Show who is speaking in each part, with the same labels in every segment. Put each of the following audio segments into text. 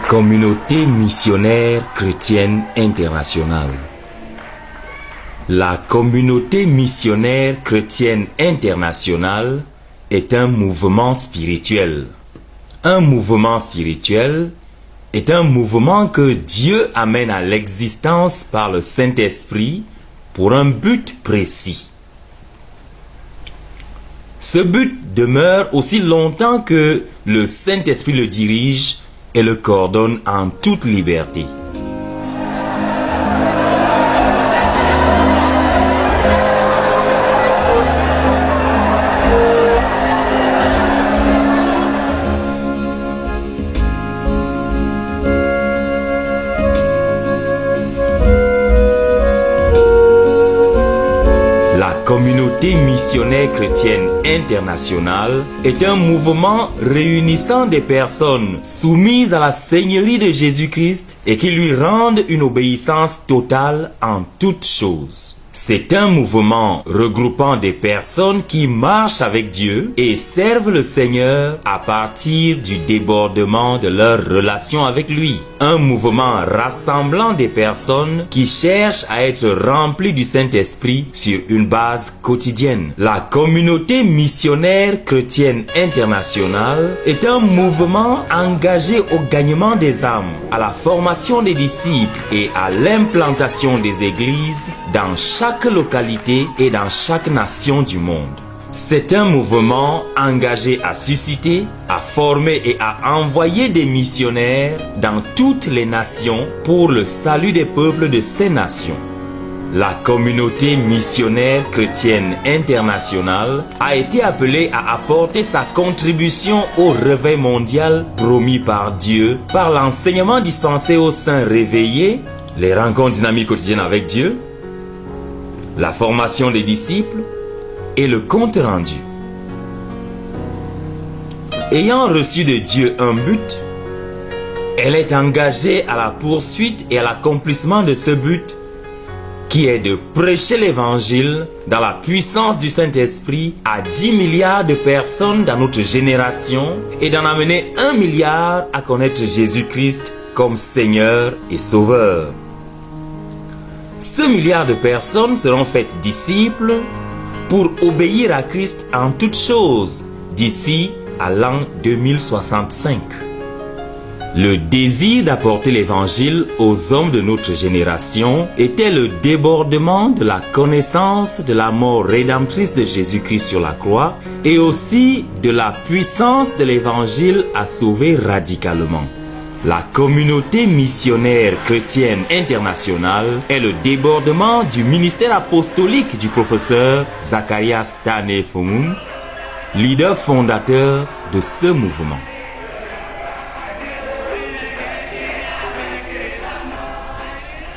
Speaker 1: Communauté missionnaire chrétienne internationale. La communauté missionnaire chrétienne internationale est un mouvement spirituel. Un mouvement spirituel est un mouvement que Dieu amène à l'existence par le Saint-Esprit pour un but précis. Ce but demeure aussi longtemps que le Saint-Esprit le dirige et le coordonne en toute liberté. La communauté missionnaire chrétienne internationale est un mouvement réunissant des personnes soumises à la Seigneurie de Jésus-Christ et qui lui rendent une obéissance totale en toutes choses. C'est un mouvement regroupant des personnes qui marchent avec Dieu et servent le Seigneur à partir du débordement de leur relation avec lui. Un mouvement rassemblant des personnes qui cherchent à être remplies du Saint-Esprit sur une base quotidienne. La communauté missionnaire chrétienne internationale est un mouvement engagé au gagnement des âmes, à la formation des disciples et à l'implantation des églises dans chaque localité et dans chaque nation du monde. C'est un mouvement engagé à susciter, à former et à envoyer des missionnaires dans toutes les nations pour le salut des peuples de ces nations. La communauté missionnaire chrétienne internationale a été appelée à apporter sa contribution au réveil mondial promis par Dieu par l'enseignement dispensé aux saints réveillés, les rencontres dynamiques quotidiennes avec Dieu, la formation des disciples et le compte rendu. Ayant reçu de Dieu un but, elle est engagée à la poursuite et à l'accomplissement de ce but qui est de prêcher l'évangile dans la puissance du Saint-Esprit à 10 milliards de personnes dans notre génération et d'en amener 1 milliard à connaître Jésus-Christ comme Seigneur et Sauveur. Ce milliard de personnes seront faites disciples pour obéir à Christ en toutes choses d'ici à l'an 2065. Le désir d'apporter l'évangile aux hommes de notre génération était le débordement de la connaissance de la mort rédemptrice de Jésus-Christ sur la croix et aussi de la puissance de l'évangile à sauver radicalement. La communauté missionnaire chrétienne internationale est le débordement du ministère apostolique du professeur Zacharias Tanefomum, leader fondateur de ce mouvement.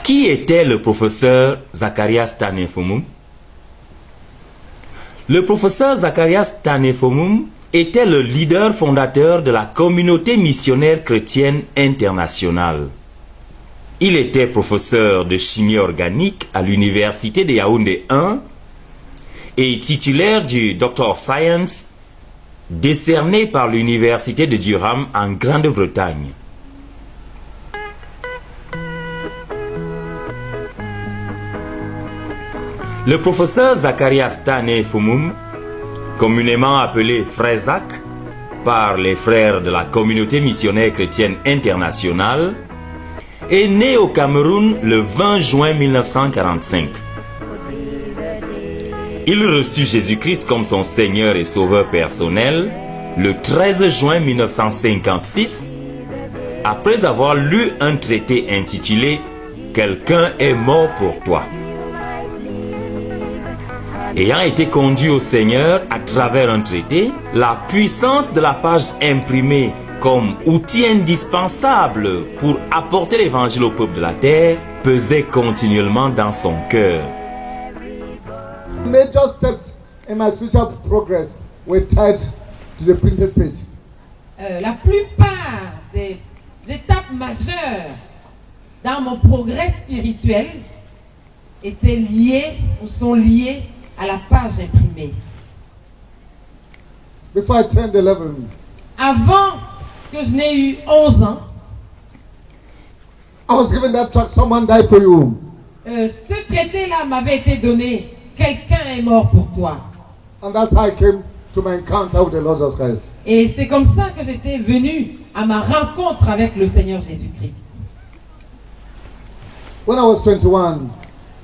Speaker 1: Qui était le professeur Zacharias Tanefomum? Le professeur Zacharias Tanefomum était le leader fondateur de la communauté missionnaire chrétienne internationale. Il était professeur de chimie organique à l'université de Yaoundé 1 et titulaire du Doctor of Science décerné par l'université de Durham en Grande-Bretagne. Le professeur Zacharias Tanefomum, communément appelé Frère Zach par les frères de la communauté missionnaire chrétienne internationale, est né au Cameroun le 20 juin 1945. Il reçut Jésus-Christ comme son Seigneur et Sauveur personnel le 13 juin 1956, après avoir lu un traité intitulé « Quelqu'un est mort pour toi ». Ayant été conduit au Seigneur à travers un traité, la puissance de la page imprimée comme outil indispensable pour apporter l'évangile au peuple de la terre pesait continuellement dans son cœur.
Speaker 2: Major steps in my spiritual progress were tied to the printed page.
Speaker 3: La plupart des étapes majeures dans mon progrès spirituel étaient liées ou sont liées à la page imprimée.
Speaker 2: Before I turned 11,
Speaker 3: Avant que je n'ai eu 11 ans,
Speaker 2: I was given that tract, someone died for you.
Speaker 3: Ce traité-là m'avait été donné. Quelqu'un est mort pour toi.
Speaker 2: And that's how I came to my encounter with the Lord Jesus Christ.
Speaker 3: Et c'est comme ça que j'étais venu à ma rencontre avec le Seigneur Jésus-Christ.
Speaker 2: When I was 21,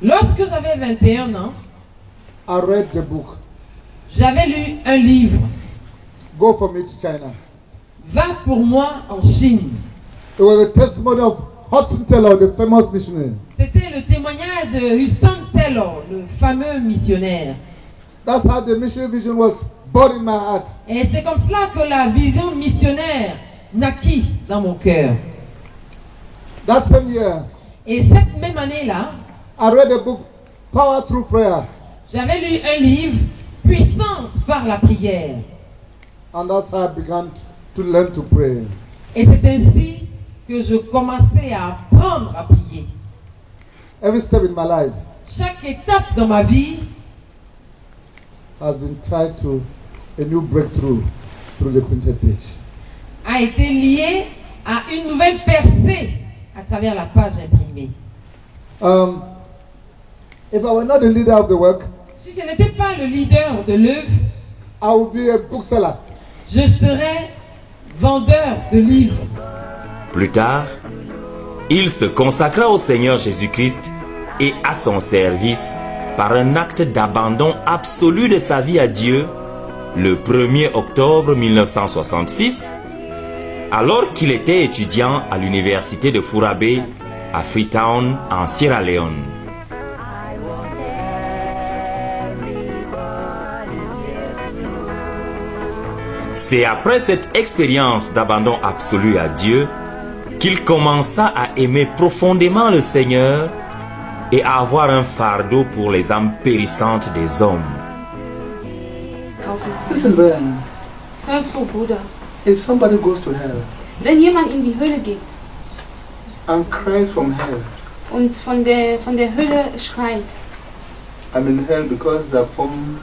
Speaker 3: Lorsque j'avais 21 ans,
Speaker 2: I read the book,
Speaker 3: j'avais lu un livre,
Speaker 2: Go For Me to China.
Speaker 3: Va pour moi en Chine.
Speaker 2: It was a testimony of Hudson Taylor, the famous missionary.
Speaker 3: C'était le témoignage de Hudson Taylor, le fameux missionnaire.
Speaker 2: That's how the missionary vision was born in my heart.
Speaker 3: Et c'est comme cela que la vision missionnaire naquit dans mon cœur.
Speaker 2: That same year,
Speaker 3: Et cette même année-là,
Speaker 2: I read the book, Power Through Prayer.
Speaker 3: j'avais lu un livre, Puissance par la prière.
Speaker 2: And that's how I began to learn to pray.
Speaker 3: Et c'est ainsi que je commençais à apprendre à prier.
Speaker 2: Every step in my life
Speaker 3: Chaque étape dans ma vie
Speaker 2: has been tied to a new breakthrough through the printed page.
Speaker 3: a été liée à une nouvelle percée à travers la page imprimée.
Speaker 2: If I were not the leader of the work,
Speaker 3: Si je n'étais pas le leader de l'œuvre,
Speaker 2: I would be a bookseller.
Speaker 3: je serais vendeur de livres.
Speaker 1: Plus tard, il se consacra au Seigneur Jésus-Christ et à son service par un acte d'abandon absolu de sa vie à Dieu le 1er octobre 1966, alors qu'il était étudiant à l'université de Furabe à Freetown, en Sierra Leone. C'est après cette expérience d'abandon absolu à Dieu qu'il commença à aimer profondément le Seigneur et à avoir un fardeau pour les âmes périssantes des hommes.
Speaker 4: Listen, Brian,
Speaker 5: Hör zu, Bruder.
Speaker 4: if somebody goes to hell
Speaker 5: Wenn jemand in die Hölle geht
Speaker 4: and cries from hell,
Speaker 5: und von der Hölle schreit,
Speaker 4: I'm in hell because Zafom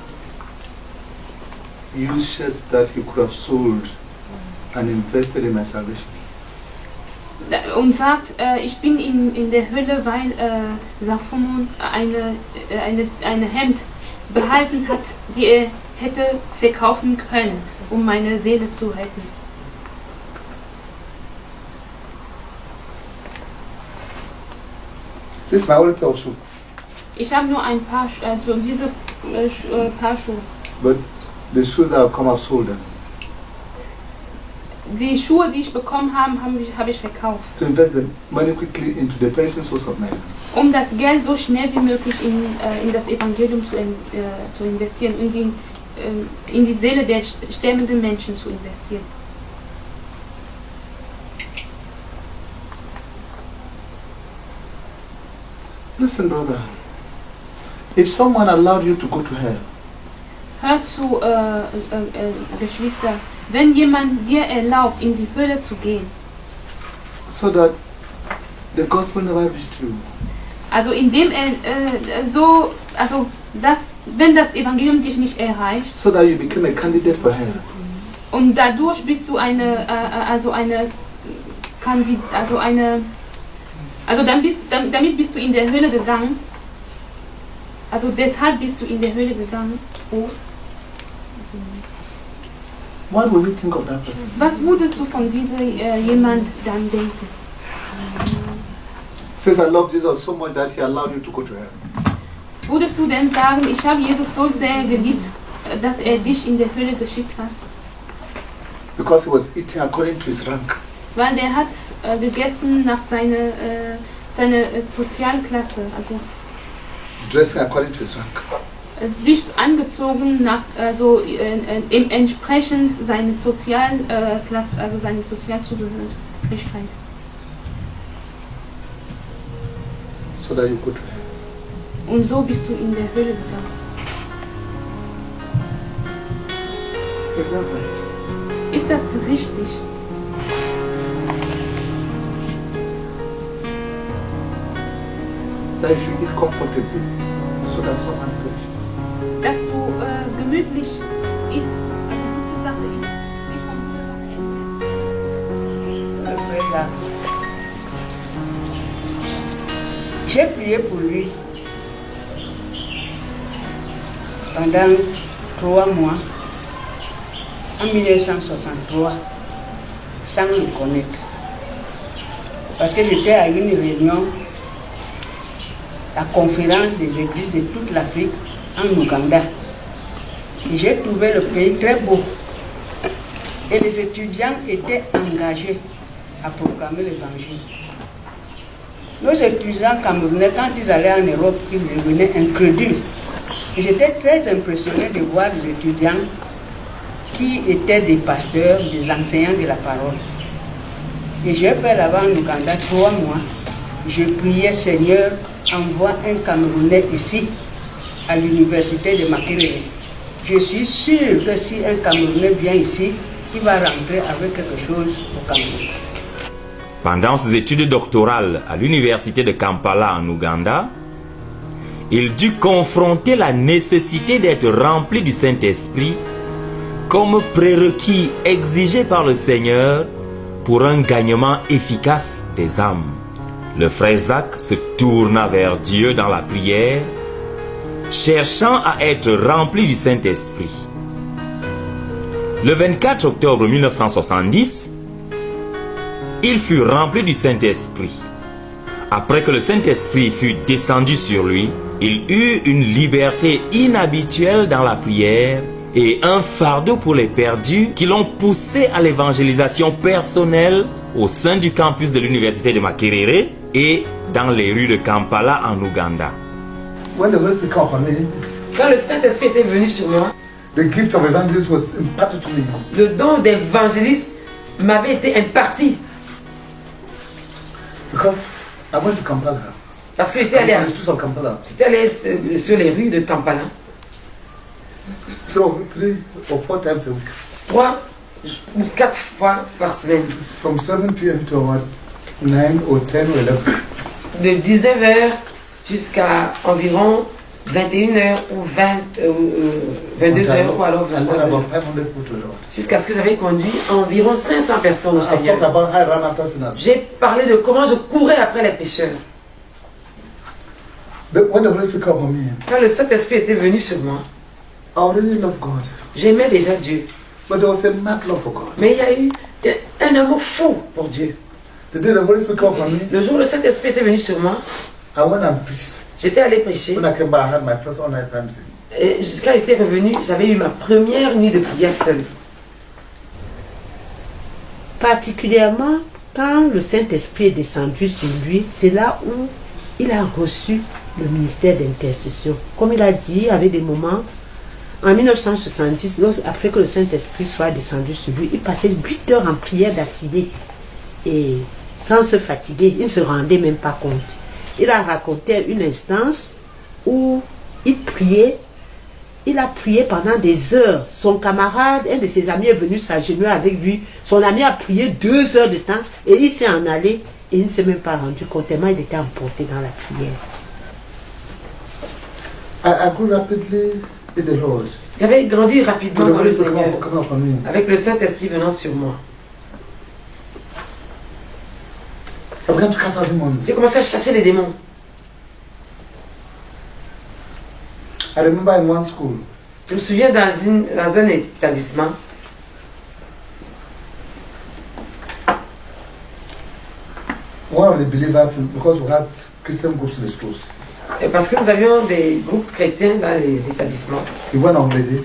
Speaker 4: used shirts that he could have sold and invested in my salvation.
Speaker 5: und sagt, ich bin in der Hölle, weil Safon eine Hemd behalten hat, die er hätte verkaufen können, um meine Seele zu retten.
Speaker 4: This is my only pair of shoes,
Speaker 5: Ich habe nur ein paar, also diese Paar Schuhe.
Speaker 4: but the shoes that have come, I've sold them
Speaker 5: Die Schuhe, die ich bekommen habe, habe ich verkauft,
Speaker 4: to invest the money quickly into the perishing souls of men.
Speaker 5: um das Geld so schnell wie möglich in das Evangelium zu investieren und in die Seele der sterbenden Menschen zu investieren.
Speaker 4: Listen, brother, if someone allowed you to go to hell,
Speaker 5: Hör zu, Geschwister, wenn jemand dir erlaubt, in die Hölle zu gehen,
Speaker 4: so that the gospel never reached you,
Speaker 5: also indem wenn das Evangelium dich nicht erreicht
Speaker 4: so that you became a candidate for hell,
Speaker 5: und dadurch bist du damit bist du in der Hölle gegangen, also deshalb bist du in der Hölle gegangen.
Speaker 4: what will you think of that person?
Speaker 5: Was würdest du von diesem jemand dann denken?
Speaker 4: Says, I love Jesus so much that he allowed you to go to hell.
Speaker 5: Würdest du denn sagen, ich habe Jesus so sehr geliebt, dass er dich in der Hölle geschickt hat?
Speaker 4: Because he was eating according to his rank.
Speaker 5: Weil der hat gegessen nach seiner Sozialklasse, also
Speaker 4: Dressing according to his rank.
Speaker 5: sich angezogen nach, entsprechend seiner Sozialklasse, also seine Sozialzugehörigkeit.
Speaker 4: So that you go to hell.
Speaker 5: Und so bist du in der Hölle gegangen.
Speaker 4: Is that right?
Speaker 5: Ist das richtig?
Speaker 4: That you should eat comfortably so that someone perishes.
Speaker 5: Dass du gemütlich isst, eine gute Sache ist, nicht von guter Sache ernährst.
Speaker 6: J'ai prié pour lui pendant 3 mois, en 1963, sans le connaître. Parce que j'étais à une réunion, la conférence des églises de toute l'Afrique en Ouganda. Et j'ai trouvé le pays très beau. Et les étudiants étaient engagés à proclamer l'évangile. Nos étudiants camerounais, quand ils allaient en Europe, ils revenaient incrédules. Et j'étais très impressionné de voir des étudiants qui étaient des pasteurs, des enseignants de la parole. Et j'ai fait là-bas en Ouganda 3 mois. Je priais, Seigneur, envoie un Camerounais ici, à l'université de Makerere. Je suis sûr que si un Camerounais vient ici, il va rentrer avec quelque chose au Cameroun.
Speaker 1: Pendant ses études doctorales à l'université de Kampala en Ouganda, il dut confronter la nécessité d'être rempli du Saint-Esprit comme prérequis exigé par le Seigneur pour un gagnement efficace des âmes. Le frère Zach se tourna vers Dieu dans la prière, cherchant à être rempli du Saint-Esprit. Le 24 octobre 1970, il fut rempli du Saint-Esprit. Après que le Saint-Esprit fut descendu sur lui, il eut une liberté inhabituelle dans la prière et un fardeau pour les perdus qui l'ont poussé à l'évangélisation personnelle au sein du campus de l'université de Makerere et dans les rues de Kampala en Ouganda.
Speaker 2: When the Holy Spirit came upon me,
Speaker 7: Quand le Saint-Esprit était venu sur moi,
Speaker 2: the gift of evangelism was imparted to me.
Speaker 7: le don d'évangéliste m'avait été imparti.
Speaker 2: Because I went to Kampala.
Speaker 7: Parce que j'étais allé,
Speaker 2: On the streets of Kampala.
Speaker 7: sur les rues de Kampala
Speaker 2: 3 or 4 times a week.
Speaker 7: 3 ou 4 fois par semaine.
Speaker 2: It's from 7 p.m. to about 9 or 10 or 11.
Speaker 7: De 19h jusqu'à environ 21h ou 22h ou alors
Speaker 2: And then
Speaker 7: 23h.
Speaker 2: about 500 people to the Lord.
Speaker 7: Jusqu'à ce que j'avais conduit environ 500 personnes au
Speaker 2: I've talked
Speaker 7: Seigneur.
Speaker 2: about how I ran after sinners.
Speaker 7: J'ai parlé de comment je courais après les pécheurs.
Speaker 2: When the Holy Spirit came upon me,
Speaker 7: Quand le Saint-Esprit était venu sur moi,
Speaker 2: I already loved God.
Speaker 7: j'aimais déjà Dieu.
Speaker 2: But there was a mad love for God.
Speaker 7: Mais il y a eu un amour fou pour Dieu.
Speaker 2: The day the Holy Spirit came upon me,
Speaker 7: Le jour où le Saint-Esprit était venu sur moi,
Speaker 2: I went and preached.
Speaker 7: j'étais allé prêcher.
Speaker 2: When I came back, I had my first all-night prayer meeting.
Speaker 7: Et quand j'étais revenu, j'avais eu ma première nuit de prière seule.
Speaker 8: Particulièrement quand le Saint-Esprit est descendu sur lui, c'est là où il a reçu le ministère d'intercession. Comme il a dit, il y avait des moments, en 1970, après que le Saint-Esprit soit descendu sur lui, il passait 8 heures en prière d'affilée. Et sans se fatiguer, il ne se rendait même pas compte. Il a raconté une instance où il priait. Il a prié pendant des heures. Son camarade, un de ses amis est venu s'agenouiller avec lui. Son ami a prié 2 heures de temps et il s'est en allé et il ne s'est même pas rendu compte tellement il était emporté dans la prière.
Speaker 2: I grew rapidly in the Lord.
Speaker 7: J'avais grandi rapidement
Speaker 2: With the
Speaker 7: dans le
Speaker 2: Holy Spirit
Speaker 7: Seigneur,
Speaker 2: coming upon me.
Speaker 7: avec le Saint-Esprit venant sur moi.
Speaker 2: I began to cast out demons.
Speaker 7: J'ai commencé à chasser les démons.
Speaker 2: I remember in one school,
Speaker 7: Je me souviens dans un établissement,
Speaker 2: one of the believers, because we had Christian groups in the schools,
Speaker 7: parce que nous avions des groupes chrétiens dans les établissements.
Speaker 2: he went on holiday.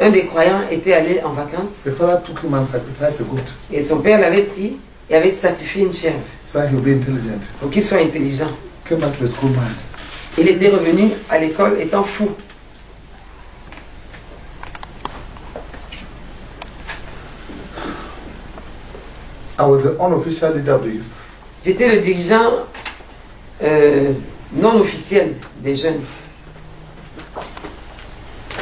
Speaker 7: Un des croyants était allé en vacances
Speaker 2: The father took him and sacrificed a goat
Speaker 7: et son père l'avait pris et avait sacrifié une chèvre
Speaker 2: so that he'll be intelligent.
Speaker 7: pour qu'il soit intelligent.
Speaker 2: Came back to the school mad.
Speaker 7: Il était revenu à l'école étant fou.
Speaker 2: I was the unofficial leader of the youth.
Speaker 7: J'étais le dirigeant non officiel des jeunes.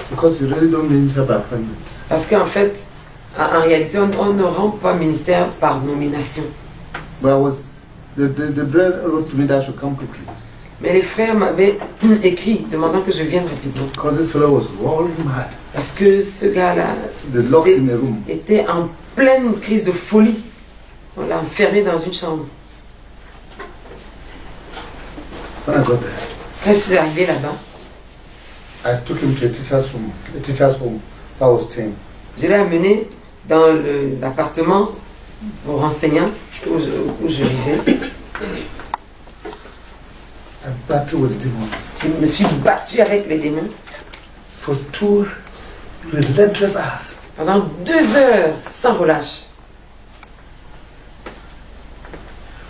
Speaker 2: Because you really don't minister by appointment.
Speaker 7: Parce qu'en fait, en réalité, on ne rend pas ministère par nomination.
Speaker 2: But I was, the brethren wrote to me that I should come quickly.
Speaker 7: Mais les frères m'avaient écrit demandant que je vienne rapidement.
Speaker 2: Because this fellow was rolling mad.
Speaker 7: Parce que ce gars-là
Speaker 2: They locked him in a room.
Speaker 7: était en pleine crise de folie. On l'a enfermé dans une chambre.
Speaker 4: When I got there,
Speaker 7: Quand je suis arrivé là-bas,
Speaker 4: I took him to a teacher's home that was staying.
Speaker 7: je l'ai amené dans l'appartement pour enseignants où je vivais.
Speaker 4: I battled with the demons
Speaker 7: Je me suis battu avec les démons
Speaker 4: for 2 relentless hours.
Speaker 7: pendant 2 heures sans relâche.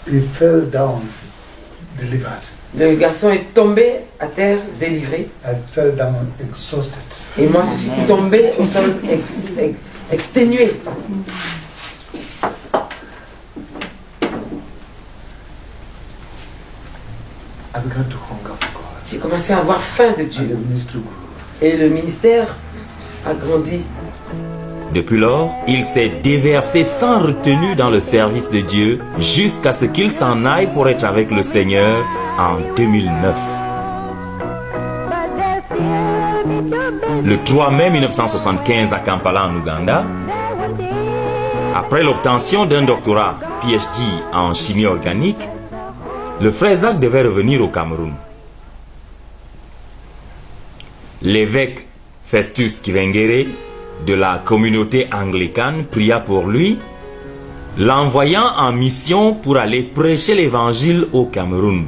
Speaker 4: He fell down, delivered.
Speaker 7: Le garçon est tombé à terre, délivré.
Speaker 4: I fell down exhausted.
Speaker 7: Et moi, je suis tombé au sol exténué.
Speaker 4: I began to hunger for God.
Speaker 7: J'ai commencé à avoir faim de
Speaker 4: And
Speaker 7: Dieu.
Speaker 4: the ministry grew.
Speaker 7: Et le ministère a grandi.
Speaker 1: Depuis lors, il s'est déversé sans retenue dans le service de Dieu jusqu'à ce qu'il s'en aille pour être avec le Seigneur en 2009. Le 3 mai 1975 à Kampala en Ouganda, après l'obtention d'un doctorat PhD en chimie organique, le frère Zach devait revenir au Cameroun. L'évêque Festus Kivengere de la communauté anglicane pria pour lui, l'envoyant en mission pour aller prêcher l'évangile au Cameroun.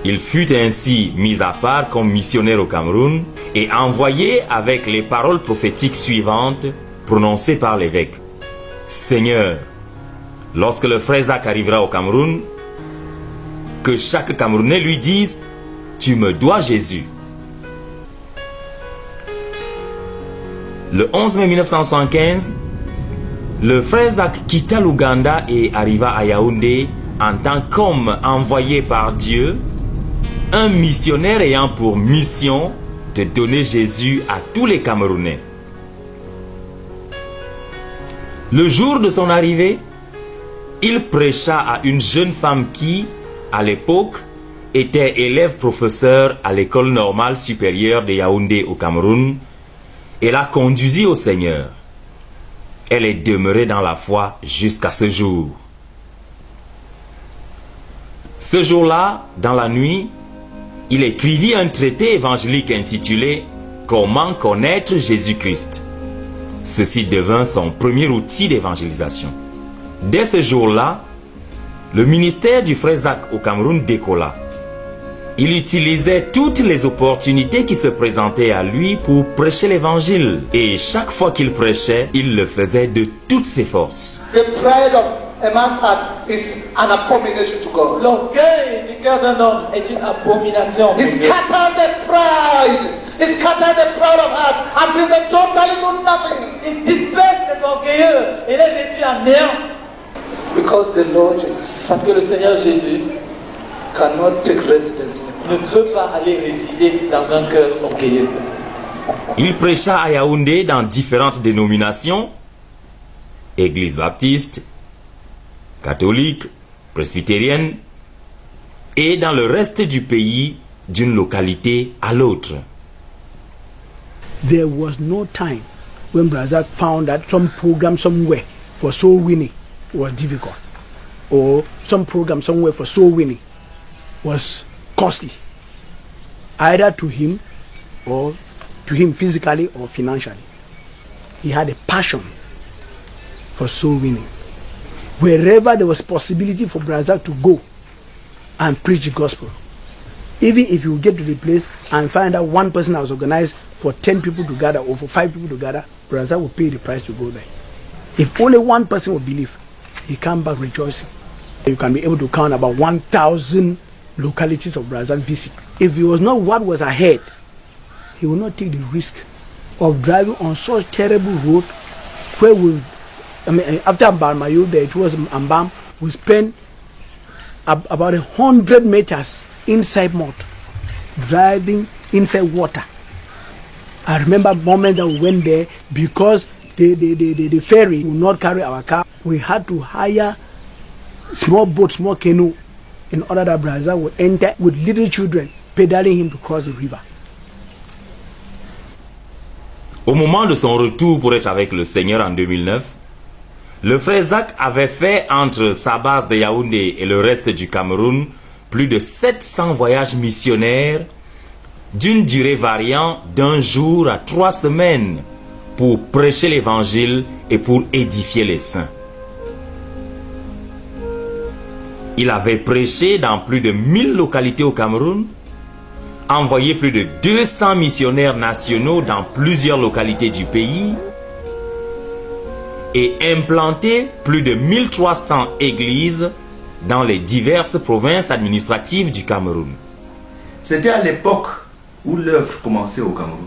Speaker 1: Il fut ainsi mis à part comme missionnaire au Cameroun et envoyé avec les paroles prophétiques suivantes prononcées par l'évêque. Seigneur, lorsque le frère Zach arrivera au Cameroun, que chaque Camerounais lui dise, tu me dois Jésus. Le 11 mai 1975, le frère Zach quitta l'Ouganda et arriva à Yaoundé en tant qu'homme envoyé par Dieu, un missionnaire ayant pour mission de donner Jésus à tous les Camerounais. Le jour de son arrivée, il prêcha à une jeune femme qui, à l'époque, était élève professeur à l'école normale supérieure de Yaoundé au Cameroun, et la conduisit au Seigneur. Elle est demeurée dans la foi jusqu'à ce jour. Ce jour-là, dans la nuit, il écrivit un traité évangélique intitulé « Comment connaître Jésus-Christ ». Ceci devint son premier outil d'évangélisation. Dès ce jour-là, le ministère du frère Zach au Cameroun décolla. Il utilisait toutes les opportunités qui se présentaient à lui pour prêcher l'évangile. Et chaque fois qu'il prêchait, il le faisait de toutes ses forces.
Speaker 2: The pride of a man's heart is an abomination to God.
Speaker 9: L'orgueil du cœur d'un homme est une abomination.
Speaker 2: He scattered the pride. He scattered the proud of heart and brings them totally to nothing.
Speaker 9: Il disperse les orgueilleux et les réduit à néant.
Speaker 2: Because the Lord Jesus
Speaker 9: Parce que le Seigneur Jésus
Speaker 2: cannot take residence.
Speaker 9: ne peut pas aller résider dans un cœur orgueilleux.
Speaker 1: Il prêcha à Yaoundé dans différentes dénominations, église baptiste, catholique, presbytérienne, et dans le reste du pays, d'une localité à l'autre.
Speaker 10: There was no time when Brother found that some program somewhere for soul winning was difficult, or some program somewhere for soul winning was costly, either to him or to him physically or financially. He had a passion for soul winning. Wherever there was possibility for Brother to go and preach the gospel, even if you get to the place and find out one person has organized for 10 people to gather or for 5 people to gather, Brother will pay the price to go there. If only one person will believe, he come back rejoicing. You can be able to count about 1,000 localities of Brazil visit. If it was not what was ahead, he would not take the risk of driving on such terrible road where after Ambarmayo, there it was Ambam, we spent about 100 meters inside mud, driving inside water. I remember moment that we went there because the ferry would not carry our car. We had to hire small boat, small canoe, in order that Brazil would enter with little children, pedaling him to cross the river.
Speaker 1: Au moment de son retour pour être avec le Seigneur en 2009, le frère Zach avait fait entre sa base de Yaoundé et le reste du Cameroun plus de 700 voyages missionnaires d'une durée variant d'1 jour à 3 semaines pour prêcher l'évangile et pour édifier les saints. Il avait prêché dans plus de 1000 localités au Cameroun, envoyé plus de 200 missionnaires nationaux dans plusieurs localités du pays et implanté plus de 1300 églises dans les diverses provinces administratives du Cameroun.
Speaker 11: C'était à l'époque où l'œuvre commençait au Cameroun.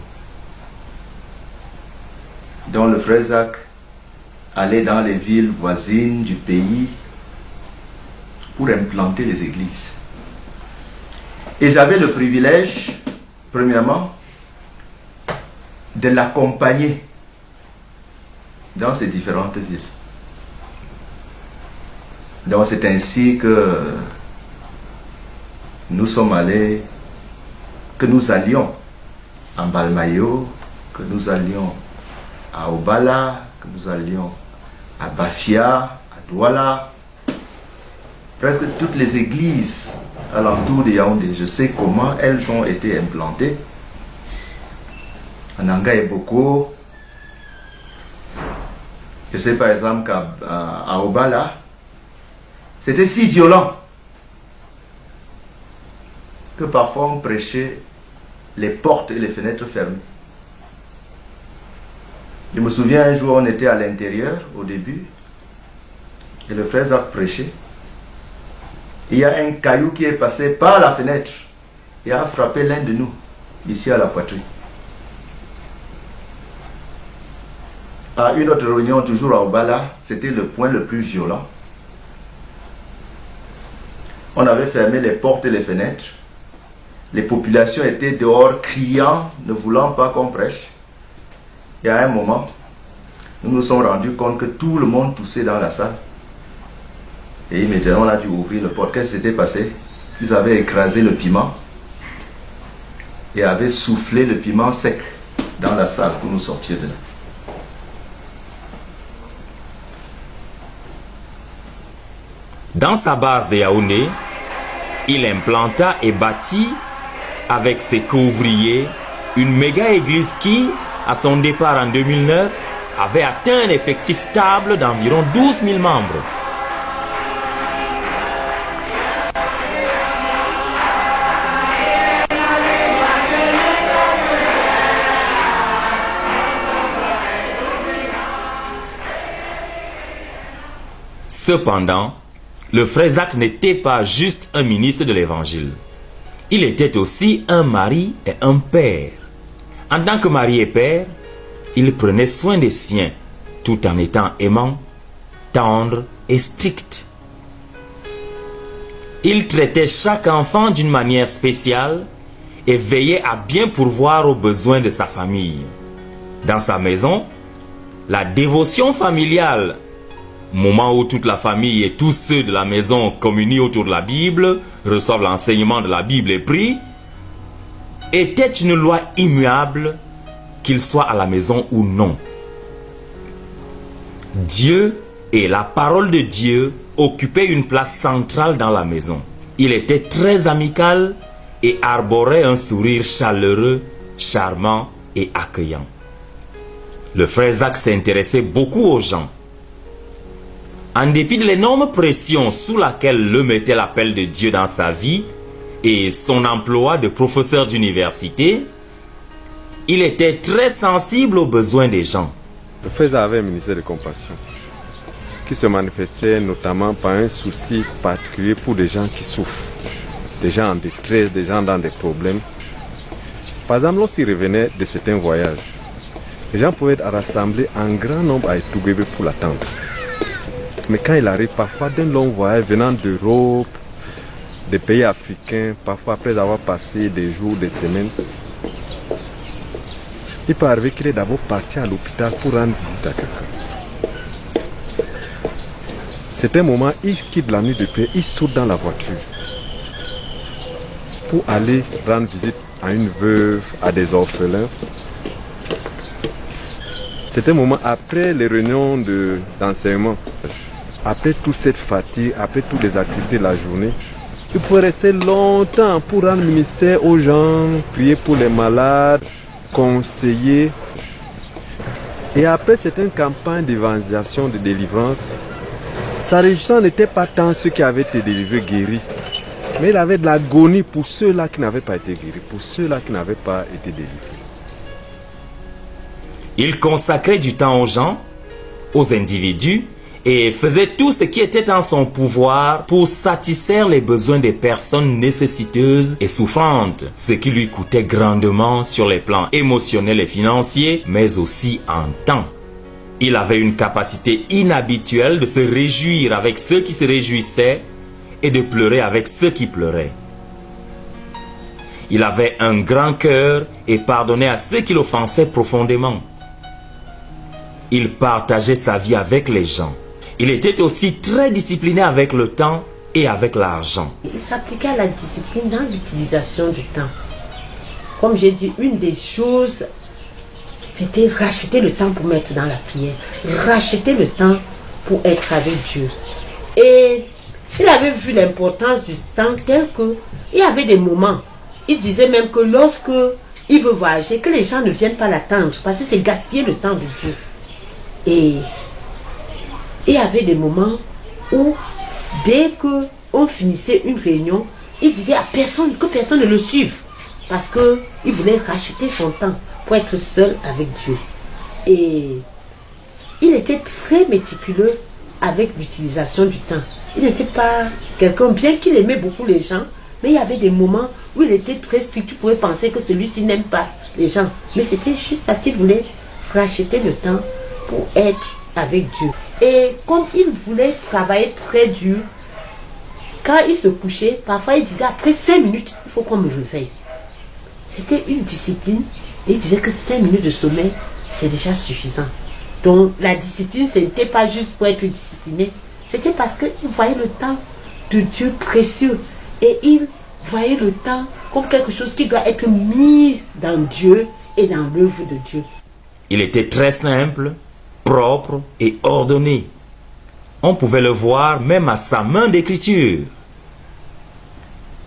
Speaker 11: Donc le frère Zach allait dans les villes voisines du pays pour implanter les églises. Et j'avais le privilège, premièrement, de l'accompagner dans ces différentes villes. Donc c'est ainsi que nous allions en Balmayo, que nous allions à Obala, que nous allions à Bafia, à Douala, presque toutes les églises alentour de Yaoundé. Je sais comment elles ont été implantées. En Anga et Boko. Je sais par exemple qu'à Obala, c'était si violent que parfois on prêchait les portes et les fenêtres fermées. Je me souviens un jour, on était à l'intérieur au début et le frère Zach prêchait. Il y a un caillou qui est passé par la fenêtre et a frappé l'un de nous, ici à la poitrine. À une autre réunion, toujours à Obala, c'était le point le plus violent. On avait fermé les portes et les fenêtres. Les populations étaient dehors, criant, ne voulant pas qu'on prêche. Et à un moment, nous nous sommes rendus compte que tout le monde toussait dans la salle. Et immédiatement, on a dû ouvrir le porte. Qu'est-ce qui s'était passé? Ils avaient écrasé le piment et avaient soufflé le piment sec dans la salle pour nous sortir de là.
Speaker 1: Dans sa base de Yaoundé, il implanta et bâtit avec ses couvriers une méga église qui, à son départ en 2009, avait atteint un effectif stable d'environ 12 000 membres. Cependant, le frère Zach n'était pas juste un ministre de l'Évangile. Il était aussi un mari et un père. En tant que mari et père, il prenait soin des siens, tout en étant aimant, tendre et strict. Il traitait chaque enfant d'une manière spéciale et veillait à bien pourvoir aux besoins de sa famille. Dans sa maison, la dévotion familiale, moment où toute la famille et tous ceux de la maison communient autour de la Bible, reçoivent l'enseignement de la Bible et prient, était une loi immuable, qu'il soit à la maison ou non. Dieu et la parole de Dieu occupaient une place centrale dans la maison. Il était très amical et arborait un sourire chaleureux, charmant et accueillant. Le frère Zach s'intéressait beaucoup aux gens. En dépit de l'énorme pression sous laquelle le mettait l'appel de Dieu dans sa vie et son emploi de professeur d'université, il était très sensible aux besoins des gens.
Speaker 12: Le frère avait un ministère de compassion qui se manifestait notamment par un souci particulier pour des gens qui souffrent, des gens en détresse, des gens dans des problèmes. Par exemple, lorsqu'il revenait de certains voyages, les gens pouvaient être rassemblés en grand nombre à Etougébé pour l'attendre. Mais quand il arrive parfois d'un long voyage venant d'Europe, des pays africains, parfois après avoir passé des jours, des semaines, il peut arriver qu'il est d'abord parti à l'hôpital pour rendre visite à quelqu'un. C'est un moment, il quitte la nuit de paix, il saute dans la voiture pour aller rendre visite à une veuve, à des orphelins. C'est un moment après les réunions d'enseignement. Après toute cette fatigue, après toutes les activités de la journée, Il faut rester longtemps pour rendre ministère aux gens, prier pour les malades, conseiller. Et après certaines campagnes d'évangélisation, de délivrance, sa réjouissance n'était pas tant ceux qui avaient été délivrés, guéris, mais il avait de l'agonie pour ceux-là qui n'avaient pas été guéris, pour ceux-là qui n'avaient pas été délivrés.
Speaker 1: Il consacrait du temps aux gens, aux individus, et faisait tout ce qui était en son pouvoir pour satisfaire les besoins des personnes nécessiteuses et souffrantes, ce qui lui coûtait grandement sur les plans émotionnels et financiers, mais aussi en temps. Il avait une capacité inhabituelle de se réjouir avec ceux qui se réjouissaient et de pleurer avec ceux qui pleuraient. Il avait un grand cœur et pardonnait à ceux qui l'offensaient profondément. Il partageait sa vie avec les gens. Il était aussi très discipliné avec le temps et avec l'argent.
Speaker 8: Il s'appliquait à la discipline dans l'utilisation du temps. Comme j'ai dit, une des choses, c'était racheter le temps pour mettre dans la prière. Racheter le temps pour être avec Dieu. Et il avait vu l'importance du temps tel que il y avait des moments. Il disait même que lorsque il veut voyager, que les gens ne viennent pas l'attendre parce que c'est gaspiller le temps de Dieu. Et il y avait des moments où, dès qu'on finissait une réunion, il disait à personne que personne ne le suive. Parce qu'il voulait racheter son temps pour être seul avec Dieu. Et il était très méticuleux avec l'utilisation du temps. Il n'était pas quelqu'un, bien qu'il aimait beaucoup les gens, mais il y avait des moments où il était très strict. Tu pouvais penser que celui-ci n'aime pas les gens. Mais c'était juste parce qu'il voulait racheter le temps pour être avec Dieu. Et comme il voulait travailler très dur, quand il se couchait, parfois il disait après 5 minutes, il faut qu'on me réveille. C'était une discipline et il disait que 5 minutes de sommeil, c'est déjà suffisant. Donc la discipline, ce n'était pas juste pour être discipliné, c'était parce qu'il voyait le temps de Dieu précieux et il voyait le temps comme quelque chose qui doit être mis dans Dieu et dans l'œuvre de Dieu.
Speaker 1: Il était très simple, propre et ordonné. On pouvait le voir même à sa main d'écriture.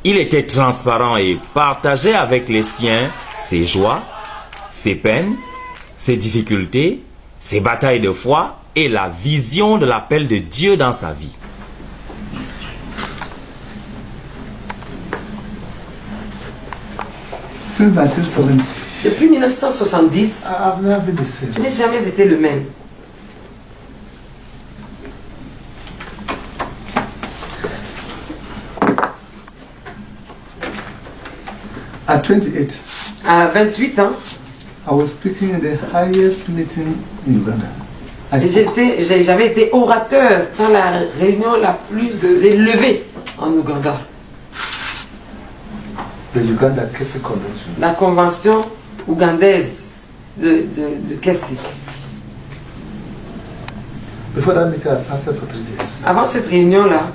Speaker 1: Il était transparent et partageait avec les siens ses joies, ses peines, ses difficultés, ses batailles de foi et la vision de l'appel de Dieu dans sa vie.
Speaker 4: Since 1970,
Speaker 7: depuis 1970,
Speaker 4: I've never been the same.
Speaker 7: je n'ai jamais été le même.
Speaker 4: At 28,
Speaker 7: À 28 ans,
Speaker 4: I was speaking at the highest meeting in Uganda.
Speaker 7: j'avais été orateur dans la réunion la plus élevée en Ouganda.
Speaker 4: The Uganda Keswick Convention.
Speaker 7: La convention ougandaise de Keswick.
Speaker 4: Before that meeting, I fasted for 3 days.
Speaker 7: Avant cette réunion-là,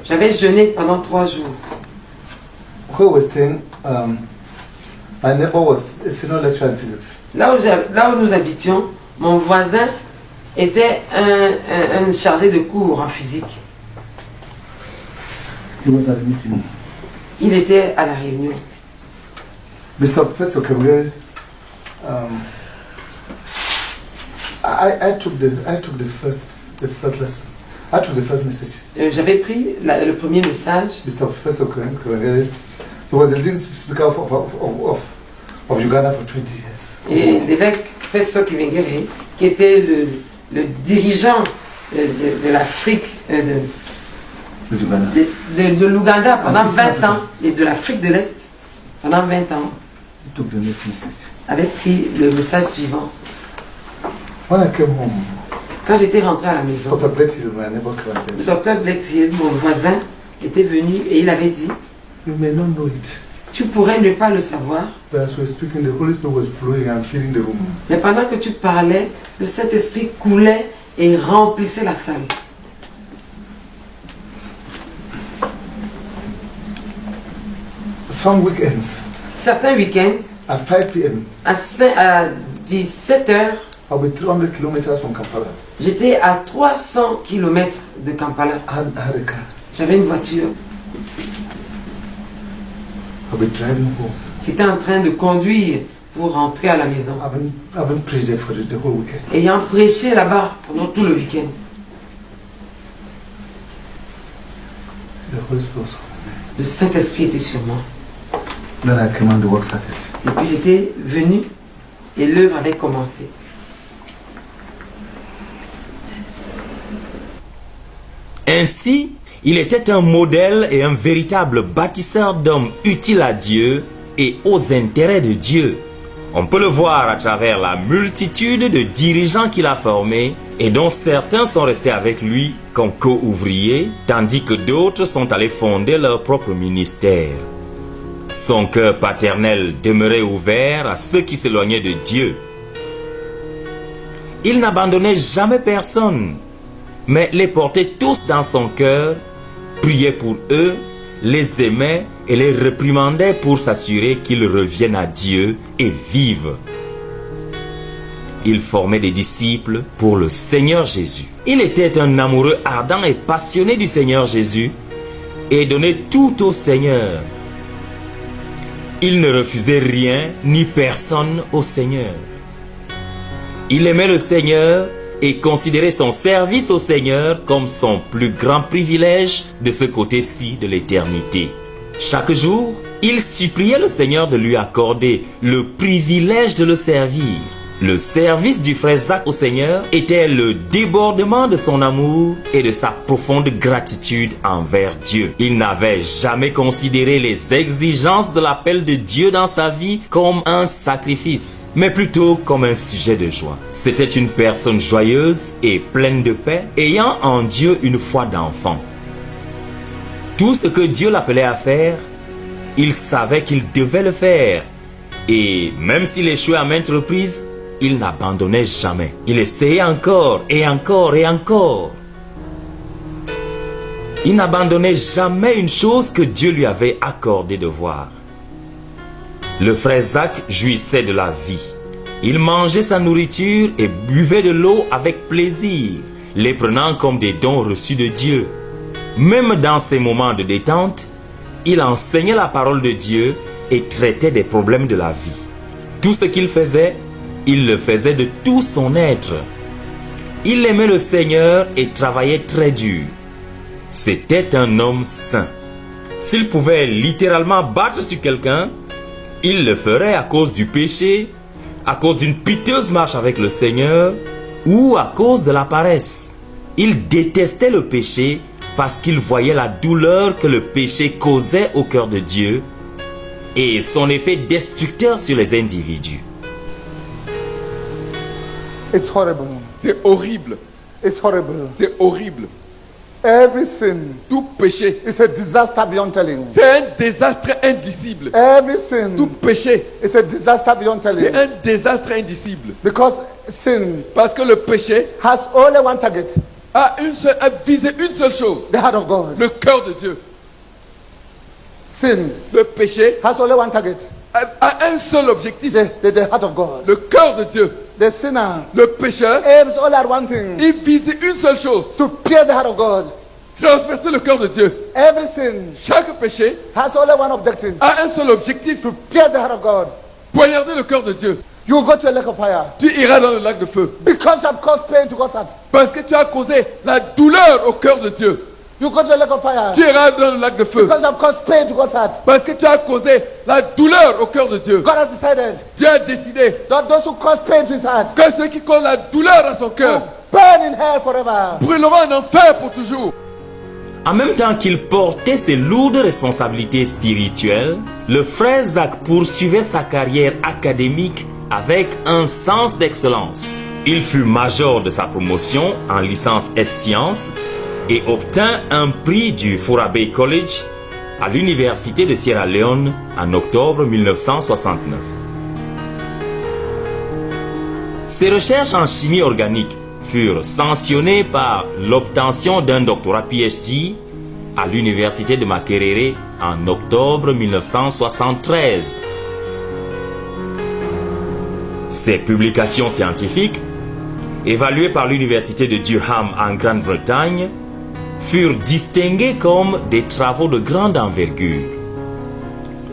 Speaker 7: j'avais jeûné pendant 3 jours.
Speaker 4: Where we were staying, my neighbor was a senior lecturer in physics.
Speaker 7: Là où nous habitions, mon voisin était un chargé de cours en physique.
Speaker 4: He was at the meeting.
Speaker 7: Il était à la réunion.
Speaker 4: Mr. Professor Kemgere, I took the first lesson. I took the first message.
Speaker 7: J'avais pris le premier message.
Speaker 4: Mr. Professor Kemgere, he was the leading speaker of Uganda for 20 years.
Speaker 7: Et l'évêque Festo Kibengere, qui était le dirigeant de l'Afrique, de l'Ouganda pendant 20 ans, et de l'Afrique de l'Est pendant 20 ans, avait pris le message suivant.
Speaker 4: When I came home,
Speaker 7: quand j'étais rentré à la maison,
Speaker 4: Dr. Blethill, my neighbor, came and said,
Speaker 7: le docteur Blethill, mon voisin, était venu et il avait dit,
Speaker 4: you may not know it,
Speaker 7: tu pourrais ne pas le savoir,
Speaker 4: but as we were speaking, the Holy Spirit was flowing and filling the room.
Speaker 7: mais pendant que tu parlais, le Saint-Esprit coulait et remplissait la salle.
Speaker 4: Some weekends,
Speaker 7: certains week-ends,
Speaker 4: at 5 p.m.,
Speaker 7: à 17h,
Speaker 4: I'll be 300 kilometers from Kampala.
Speaker 7: J'étais à 300 km de Kampala. J'avais une voiture. J'étais en train de conduire pour rentrer à la maison. Ayant prêché là-bas pendant tout le week-end. Le Saint-Esprit était sur moi. Et puis j'étais venu et l'œuvre avait commencé.
Speaker 1: Ainsi, il était un modèle et un véritable bâtisseur d'hommes utiles à Dieu et aux intérêts de Dieu. On peut le voir à travers la multitude de dirigeants qu'il a formés et dont certains sont restés avec lui comme co-ouvriers, tandis que d'autres sont allés fonder leur propre ministère. Son cœur paternel demeurait ouvert à ceux qui s'éloignaient de Dieu. Il n'abandonnait jamais personne, mais les portait tous dans son cœur, priait pour eux, les aimait et les réprimandait pour s'assurer qu'ils reviennent à Dieu et vivent. Il formait des disciples pour le Seigneur Jésus. Il était un amoureux ardent et passionné du Seigneur Jésus et donnait tout au Seigneur. Il ne refusait rien ni personne au Seigneur. Il aimait le Seigneur et considérait son service au Seigneur comme son plus grand privilège de ce côté-ci de l'éternité. Chaque jour, il suppliait le Seigneur de lui accorder le privilège de le servir. Le service du frère Zach au Seigneur était le débordement de son amour et de sa profonde gratitude envers Dieu. Il n'avait jamais considéré les exigences de l'appel de Dieu dans sa vie comme un sacrifice, mais plutôt comme un sujet de joie. C'était une personne joyeuse et pleine de paix, ayant en Dieu une foi d'enfant. Tout ce que Dieu l'appelait à faire, il savait qu'il devait le faire. Et même s'il échouait à maintes reprises, il n'abandonnait jamais. Il essayait encore et encore et encore. Il n'abandonnait jamais une chose que Dieu lui avait accordé de voir. Le frère Zach jouissait de la vie. Il mangeait sa nourriture et buvait de l'eau avec plaisir, les prenant comme des dons reçus de Dieu. Même dans ses moments de détente, il enseignait la parole de Dieu et traitait des problèmes de la vie. Tout ce qu'il faisait, il le faisait de tout son être. Il aimait le Seigneur et travaillait très dur. C'était un homme saint. S'il pouvait littéralement battre sur quelqu'un, il le ferait à cause du péché, à cause d'une piteuse marche avec le Seigneur ou à cause de la paresse. Il détestait le péché parce qu'il voyait la douleur que le péché causait au cœur de Dieu et son effet destructeur sur les individus.
Speaker 2: It's horrible.
Speaker 13: C'est horrible.
Speaker 2: It's horrible.
Speaker 13: C'est horrible.
Speaker 2: Every sin,
Speaker 13: tout péché,
Speaker 2: is a disaster beyond telling.
Speaker 13: C'est un désastre indicible.
Speaker 2: Every sin,
Speaker 13: tout péché,
Speaker 2: is a disaster beyond telling.
Speaker 13: C'est un désastre indicible.
Speaker 2: Because sin,
Speaker 13: parce que le péché,
Speaker 2: has only one target.
Speaker 13: A visé une seule chose.
Speaker 2: The heart of God.
Speaker 13: Le cœur de Dieu.
Speaker 2: Sin,
Speaker 13: le péché,
Speaker 2: has only one target.
Speaker 13: A un seul objectif.
Speaker 2: The heart of God.
Speaker 13: Le cœur de Dieu.
Speaker 2: The sinner,
Speaker 13: le pécheur,
Speaker 2: aims only at one thing.
Speaker 13: Il vise une seule chose.
Speaker 2: To pierce the heart of God.
Speaker 13: Transpercer le cœur de Dieu.
Speaker 2: Every sin,
Speaker 13: chaque péché,
Speaker 2: has only one objective.
Speaker 13: A un seul objectif.
Speaker 2: To pierce the heart of God.
Speaker 13: Poignarder le cœur de Dieu.
Speaker 2: You go to a lake of fire.
Speaker 13: Tu iras dans le lac de feu.
Speaker 2: Because you have caused pain to God's heart.
Speaker 13: Parce que tu as causé la douleur au cœur de Dieu.
Speaker 2: You go to a lake of fire.
Speaker 13: Tu iras dans le lac de feu.
Speaker 2: Because you have caused pain to God's heart.
Speaker 13: Parce que tu as causé la douleur au cœur de Dieu.
Speaker 2: God has decided.
Speaker 13: Dieu a décidé.
Speaker 2: That those who cause pain to his heart.
Speaker 13: Que ceux qui causent la douleur à son cœur.
Speaker 2: Burn in hell forever.
Speaker 13: Brûleront en enfer pour toujours.
Speaker 1: En même temps qu'il portait ses lourdes responsabilités spirituelles, le frère Zach poursuivait sa carrière académique avec un sens d'excellence. Il fut major de sa promotion en licence S-Sciences et obtint un prix du Fourah Bay College à l'université de Sierra Leone en octobre 1969. Ses recherches en chimie organique furent sanctionnées par l'obtention d'un doctorat PhD à l'université de Makerere en octobre 1973. Ses publications scientifiques, évaluées par l'université de Durham en Grande-Bretagne, furent distinguées comme des travaux de grande envergure.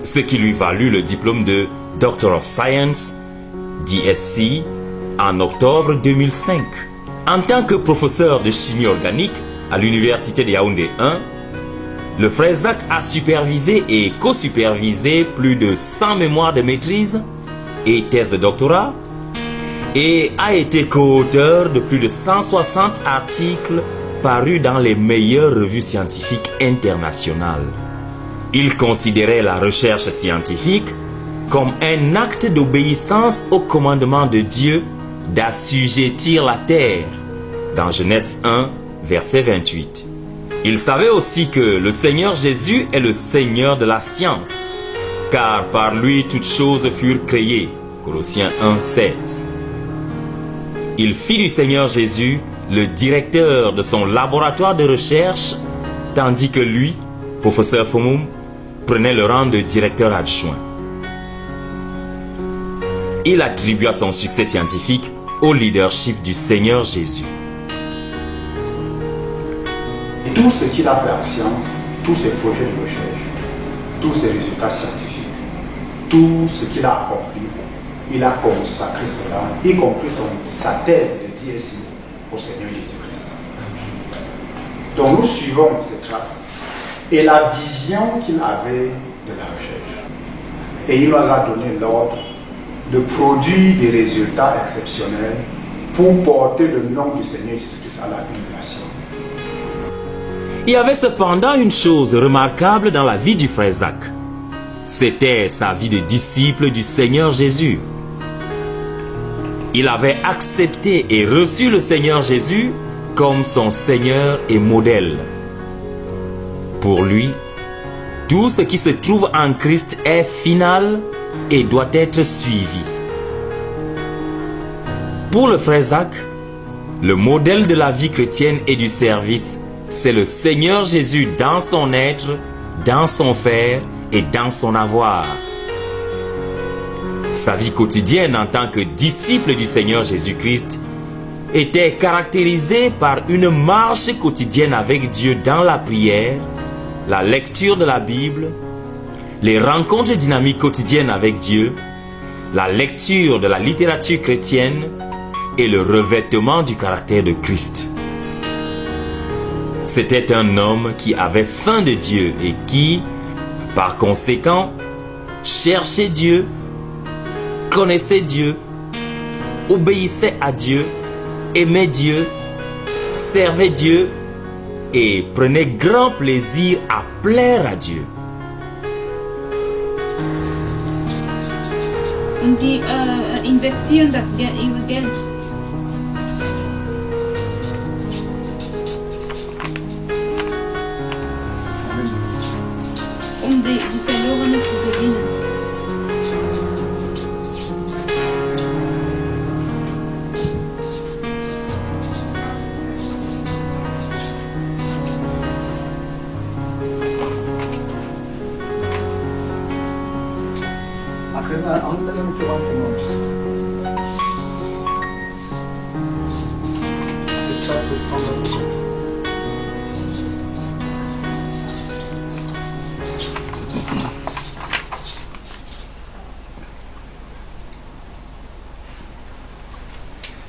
Speaker 1: ce qui lui valut le diplôme de Doctor of Science, DSc, en octobre 2005. En tant que professeur de chimie organique à l'université de Yaoundé 1, le frère Zach a supervisé et co-supervisé plus de 100 mémoires de maîtrise et thèses de doctorat et a été co-auteur de plus de 160 articles parus dans les meilleures revues scientifiques internationales. Il considérait la recherche scientifique comme un acte d'obéissance au commandement de Dieu d'assujettir la terre, dans Genèse 1, verset 28. Il savait aussi que le Seigneur Jésus est le Seigneur de la science, car par lui toutes choses furent créées, Colossiens 1, 16. Il fit du Seigneur Jésus le directeur de son laboratoire de recherche, tandis que lui, professeur Fomum, prenait le rang de directeur adjoint. Il attribua son succès scientifique au leadership du Seigneur Jésus.
Speaker 14: Et tout ce qu'il a fait en science, tous ses projets de recherche, tous ses résultats scientifiques, tout ce qu'il a accompli, il a consacré cela, y compris sa thèse de DSc au Seigneur Jésus-Christ. Donc nous suivons ces traces et la vision qu'il avait de la recherche. Et il nous a donné l'ordre de produire des résultats exceptionnels pour porter le nom du Seigneur Jésus-Christ à la vie de la science.
Speaker 1: Il y avait cependant une chose remarquable dans la vie du frère Zach. C'était sa vie de disciple du Seigneur Jésus. Il avait accepté et reçu le Seigneur Jésus comme son Seigneur et modèle. Pour lui, tout ce qui se trouve en Christ est final et doit être suivi. Pour le frère Zach, le modèle de la vie chrétienne et du service, c'est le Seigneur Jésus dans son être, dans son faire et dans son avoir. Sa vie quotidienne en tant que disciple du Seigneur Jésus-Christ était caractérisée par une marche quotidienne avec Dieu dans la prière, la lecture de la Bible, les rencontres dynamiques quotidiennes avec Dieu, la lecture de la littérature chrétienne et le revêtement du caractère de Christ. C'était un homme qui avait faim de Dieu et qui, par conséquent, cherchait Dieu, connaissait Dieu, obéissait à Dieu, aimait Dieu, servait Dieu et prenait grand plaisir à plaire à Dieu.
Speaker 5: Und sie investieren ihr Geld. Um die Verlorenen zu gewinnen.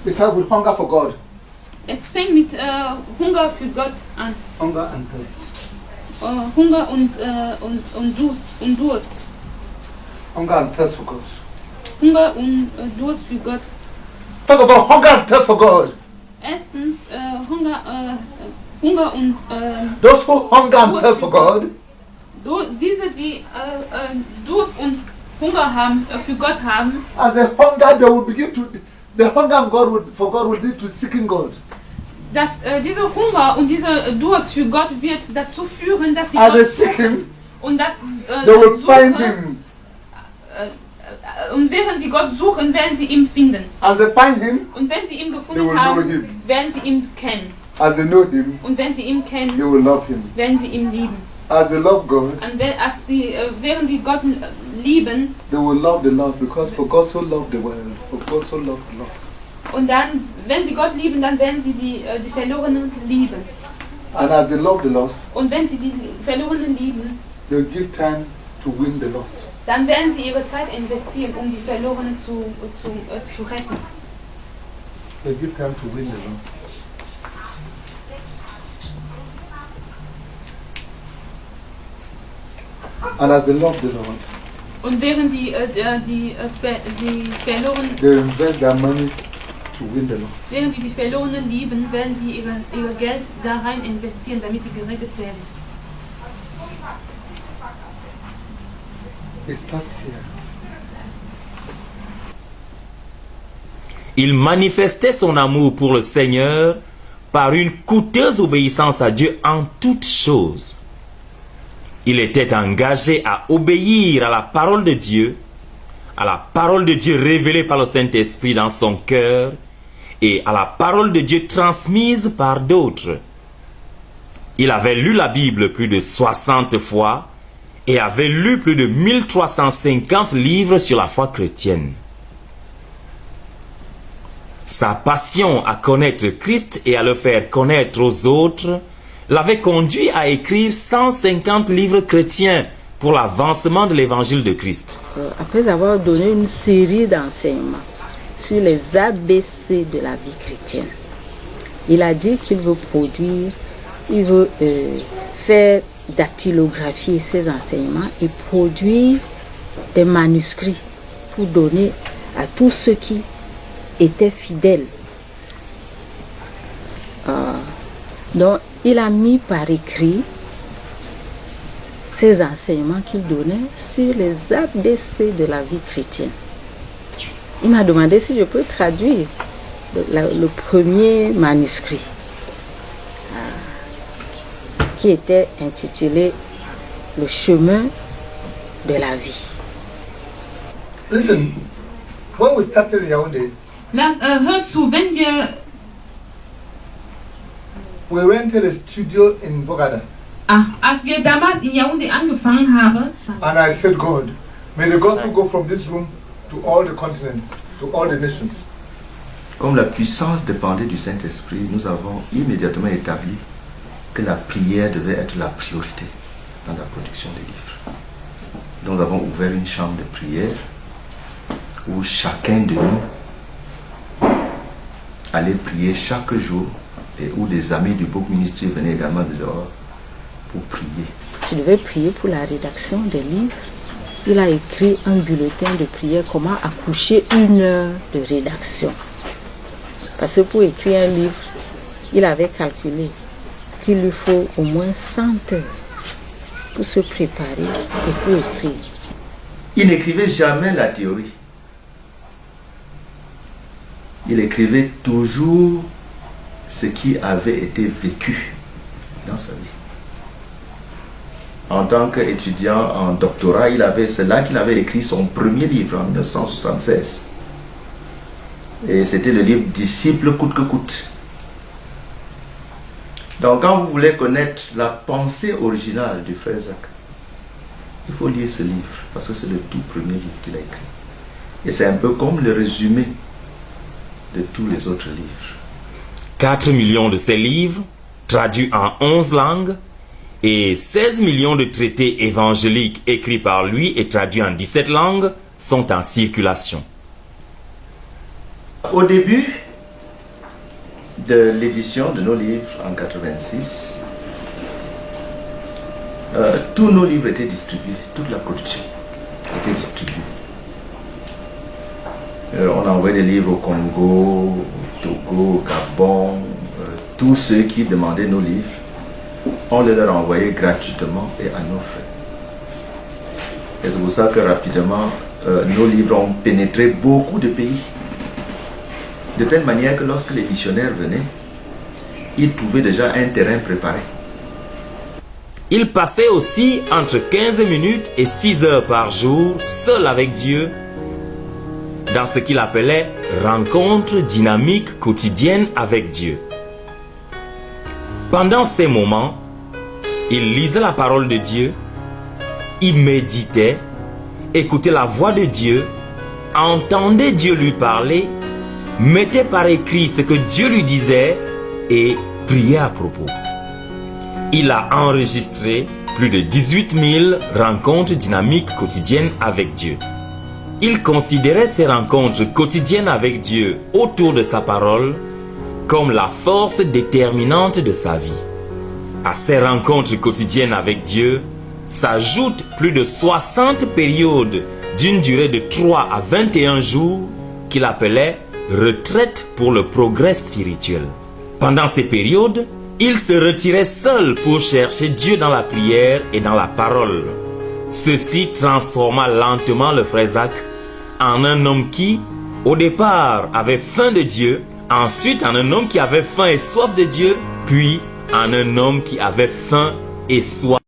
Speaker 4: It starts with hunger for God.
Speaker 5: Es fängt mit Hunger für Gott an.
Speaker 4: Hunger and thirst.
Speaker 5: Hunger und Durst.
Speaker 4: Hunger and thirst for God.
Speaker 5: Hunger und Durst für Gott.
Speaker 4: Talk about hunger and thirst for God.
Speaker 5: Erstens Hunger und
Speaker 4: those who hunger and thirst for God.
Speaker 5: Diese, die Durst und Hunger haben, für Gott haben.
Speaker 4: As a hunger, they will begin to. The hunger for God will lead to seeking God.
Speaker 5: Dass dieser Hunger und dieser Durst für Gott wird dazu führen, dass sie
Speaker 4: As they
Speaker 5: Gott
Speaker 4: seek Him,
Speaker 5: und dass
Speaker 4: they will find
Speaker 5: suchen,
Speaker 4: Him.
Speaker 5: Und während sie Gott suchen, werden sie ihn finden.
Speaker 4: As they find Him,
Speaker 5: und wenn sie ihn
Speaker 4: they
Speaker 5: gefunden
Speaker 4: will
Speaker 5: haben,
Speaker 4: know Him.
Speaker 5: werden sie ihn kennen.
Speaker 4: As they know Him,
Speaker 5: Und wenn sie ihn kennen,
Speaker 4: they will love Him.
Speaker 5: werden sie ihn lieben.
Speaker 4: As they love God,
Speaker 5: während sie Gott lieben,
Speaker 4: they will love the lost, because for God so loved the world, for God so loved the lost.
Speaker 5: Und dann, wenn sie Gott lieben, dann werden sie die Verlorenen lieben.
Speaker 4: And as they love the lost,
Speaker 5: Und wenn sie die Verlorenen lieben,
Speaker 4: they will give time
Speaker 2: to win the lost.
Speaker 5: Dann werden sie ihre Zeit investieren, um die Verlorenen zu retten.
Speaker 2: They give time to win the lost. And as they love the Lord,
Speaker 5: Und während die Verlorenen,
Speaker 2: they invest their money to win the lost.
Speaker 5: während die Verlorenen lieben, werden sie ihr Geld da rein investieren, damit sie gerettet werden.
Speaker 2: It starts here.
Speaker 1: Il manifestait son amour pour le Seigneur par une coûteuse obéissance à Dieu en toutes choses. Il était engagé à obéir à la parole de Dieu, à la parole de Dieu révélée par le Saint-Esprit dans son cœur et à la parole de Dieu transmise par d'autres. Il avait lu la Bible plus de 60 fois et avait lu plus de 1350 livres sur la foi chrétienne. Sa passion à connaître Christ et à le faire connaître aux autres l'avait conduit à écrire 150 livres chrétiens pour l'avancement de l'évangile de Christ.
Speaker 15: Après avoir donné une série d'enseignements sur les ABC de la vie chrétienne, il a dit qu'il veut produire, il veut faire dactylographier ces enseignements et produire des manuscrits pour donner à tous ceux qui étaient fidèles. Donc, il a mis par écrit ces enseignements qu'il donnait sur les ABC de la vie chrétienne. Il m'a demandé si je peux traduire le premier manuscrit qui était intitulé Le chemin de la vie.
Speaker 2: Listen, when we started in Yaoundé,
Speaker 5: Hört zu, wenn wir
Speaker 2: we rented a studio in Bogada.
Speaker 5: Als wir damals in Yaoundé angefangen haben,
Speaker 2: And I said, God, may the gospel go from this room to all the continents, to all the nations.
Speaker 11: Comme la puissance dépendait du Saint-Esprit, nous avons immédiatement établi que la prière devait être la priorité dans la production des livres. Donc nous avons ouvert une chambre de prière où chacun de nous allait prier chaque jour et où des amis du Book Ministry venaient également de dehors pour prier.
Speaker 15: Je devais prier pour la rédaction des livres. Il a écrit un bulletin de prière, comment accoucher 1 heure de rédaction. Parce que pour écrire un livre, il avait calculé qu'il lui faut au moins 100 heures pour se préparer et pour écrire.
Speaker 11: Il n'écrivait jamais la théorie. Il écrivait toujours ce qui avait été vécu dans sa vie. En tant qu'étudiant en doctorat, c'est là qu'il avait écrit son premier livre en 1976. Et c'était le livre Disciples coûte que coûte. Donc quand vous voulez connaître la pensée originale du frère Zach, il faut lire ce livre, parce que c'est le tout premier livre qu'il a écrit. Et c'est un peu comme le résumé de tous les autres livres.
Speaker 1: 4 millions de ces livres, traduits en 11 langues, et 16 millions de traités évangéliques écrits par lui et traduits en 17 langues sont en circulation.
Speaker 11: Au début de l'édition de nos livres en 86, tous nos livres étaient distribués, toute la production était distribuée. On a envoyé des livres au Congo, au Togo, au Gabon, tous ceux qui demandaient nos livres, on les leur envoyait gratuitement et à nos frais. Et c'est pour ça que rapidement, nos livres ont pénétré beaucoup de pays. De telle manière que lorsque les missionnaires venaient, ils trouvaient déjà un terrain préparé.
Speaker 1: Il passait aussi entre 15 minutes et 6 heures par jour, seul avec Dieu, dans ce qu'il appelait rencontres dynamiques quotidiennes avec Dieu. Pendant ces moments, il lisait la parole de Dieu, il méditait, écoutait la voix de Dieu, entendait Dieu lui parler, mettait par écrit ce que Dieu lui disait et priait à propos. Il a enregistré plus de 18 000 rencontres dynamiques quotidiennes avec Dieu. Il considérait ces rencontres quotidiennes avec Dieu autour de sa parole comme la force déterminante de sa vie. À ces rencontres quotidiennes avec Dieu s'ajoutent plus de 60 périodes d'une durée de 3 à 21 jours qu'il appelait « retraite pour le progrès spirituel ». Pendant ces périodes, il se retirait seul pour chercher Dieu dans la prière et dans la parole. Ceci transforma lentement le frère Zach en un homme qui, au départ, avait faim de Dieu, ensuite en un homme qui avait faim et soif de Dieu, puis en un homme qui avait faim et soif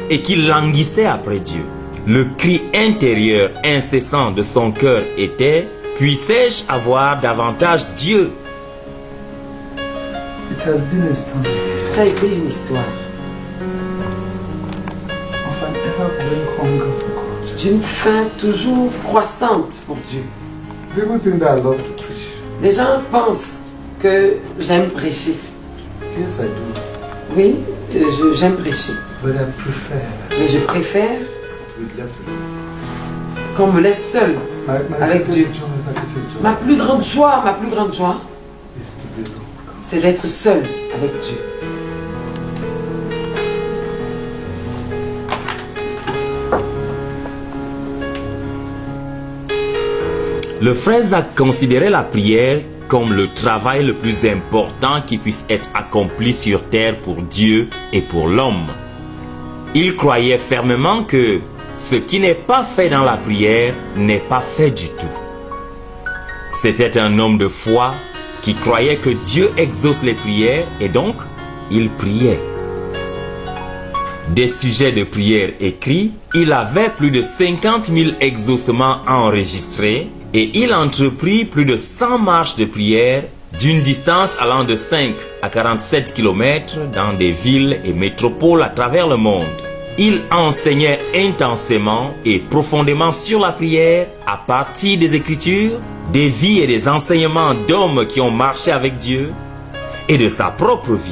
Speaker 1: et qui languissait après Dieu. Le cri intérieur incessant de son cœur était « Puissais-je avoir davantage Dieu ?»
Speaker 4: It has been a story
Speaker 7: Ça a été une histoire
Speaker 4: of an ever-growing hunger for God.
Speaker 7: d'une faim toujours croissante pour Dieu.
Speaker 4: People think that I love to preach.
Speaker 7: Les gens pensent que j'aime prêcher.
Speaker 4: Yes, I do.
Speaker 7: Oui, j'aime prêcher.
Speaker 4: But I prefer
Speaker 7: Mais je préfère
Speaker 4: to be left alone.
Speaker 7: qu'on me laisse seul
Speaker 4: My
Speaker 7: avec
Speaker 4: greatest
Speaker 7: Dieu.
Speaker 4: joy, my greatest joy
Speaker 7: Ma plus grande joie
Speaker 4: is to be alone.
Speaker 7: c'est d'être seul avec Dieu.
Speaker 1: Le frère Zach considérait la prière comme le travail le plus important qui puisse être accompli sur terre pour Dieu et pour l'homme. Il croyait fermement que ce qui n'est pas fait dans la prière n'est pas fait du tout. C'était un homme de foi qui croyait que Dieu exauce les prières et donc il priait. Des sujets de prière écrits, il avait plus de 50 000 exaucements enregistrés et il entreprit plus de 100 marches de prière d'une distance allant de 5 à 47 km dans des villes et métropoles à travers le monde. Il enseignait intensément et profondément sur la prière à partir des Écritures, des vies et des enseignements d'hommes qui ont marché avec Dieu et de sa propre vie.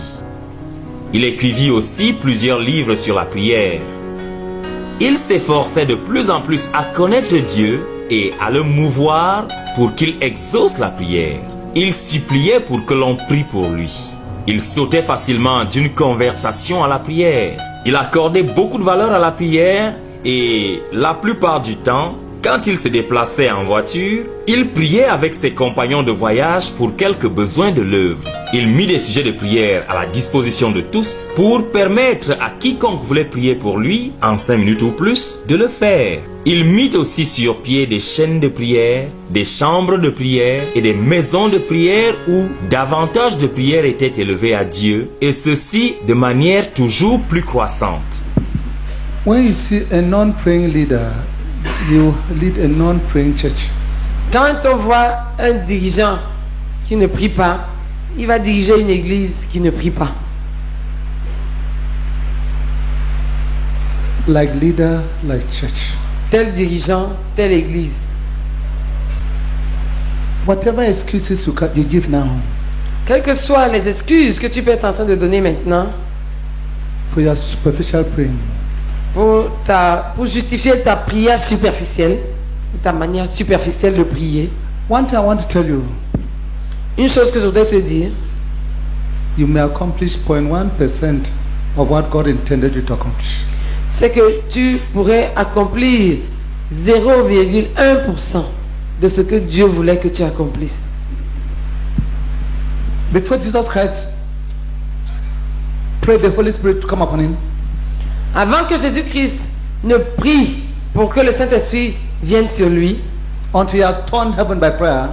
Speaker 1: Il écrivit aussi plusieurs livres sur la prière. Il s'efforçait de plus en plus à connaître Dieu et à le mouvoir pour qu'il exauce la prière. Il suppliait pour que l'on prie pour lui. Il sautait facilement d'une conversation à la prière. Il accordait beaucoup de valeur à la prière et la plupart du temps, quand il se déplaçait en voiture, il priait avec ses compagnons de voyage pour quelques besoins de l'œuvre. Il mit des sujets de prière à la disposition de tous pour permettre à quiconque voulait prier pour lui, en 5 minutes ou plus, de le faire. Il mit aussi sur pied des chaînes de prière, des chambres de prière et des maisons de prière où davantage de prières étaient élevées à Dieu, et ceci de manière toujours plus croissante.
Speaker 2: When you see a non-praying leader, you lead a non-praying church.
Speaker 3: Quand on voit un dirigeant qui ne prie pas, il va diriger une église qui ne prie pas.
Speaker 2: Like leader, like church.
Speaker 3: Tel dirigeant, telle église.
Speaker 2: Whatever excuses you give now
Speaker 3: Quelles que soient les excuses que tu peux être en train de donner maintenant
Speaker 2: for your superficial praying,
Speaker 3: pour justifier ta prière superficielle, ta manière superficielle de prier.
Speaker 2: one thing I want to tell you,
Speaker 3: Une chose que je voudrais te dire,
Speaker 2: you may accomplish 0.1% of what God intended you to accomplish.
Speaker 3: c'est que tu pourrais accomplir 0,1% de ce que Dieu voulait que tu accomplisses.
Speaker 2: Before Jesus Christ prayed the Holy Spirit to come upon him,
Speaker 3: Avant que Jésus-Christ ne prie pour que le Saint-Esprit vienne sur lui,
Speaker 2: until he has torn heaven by prayer,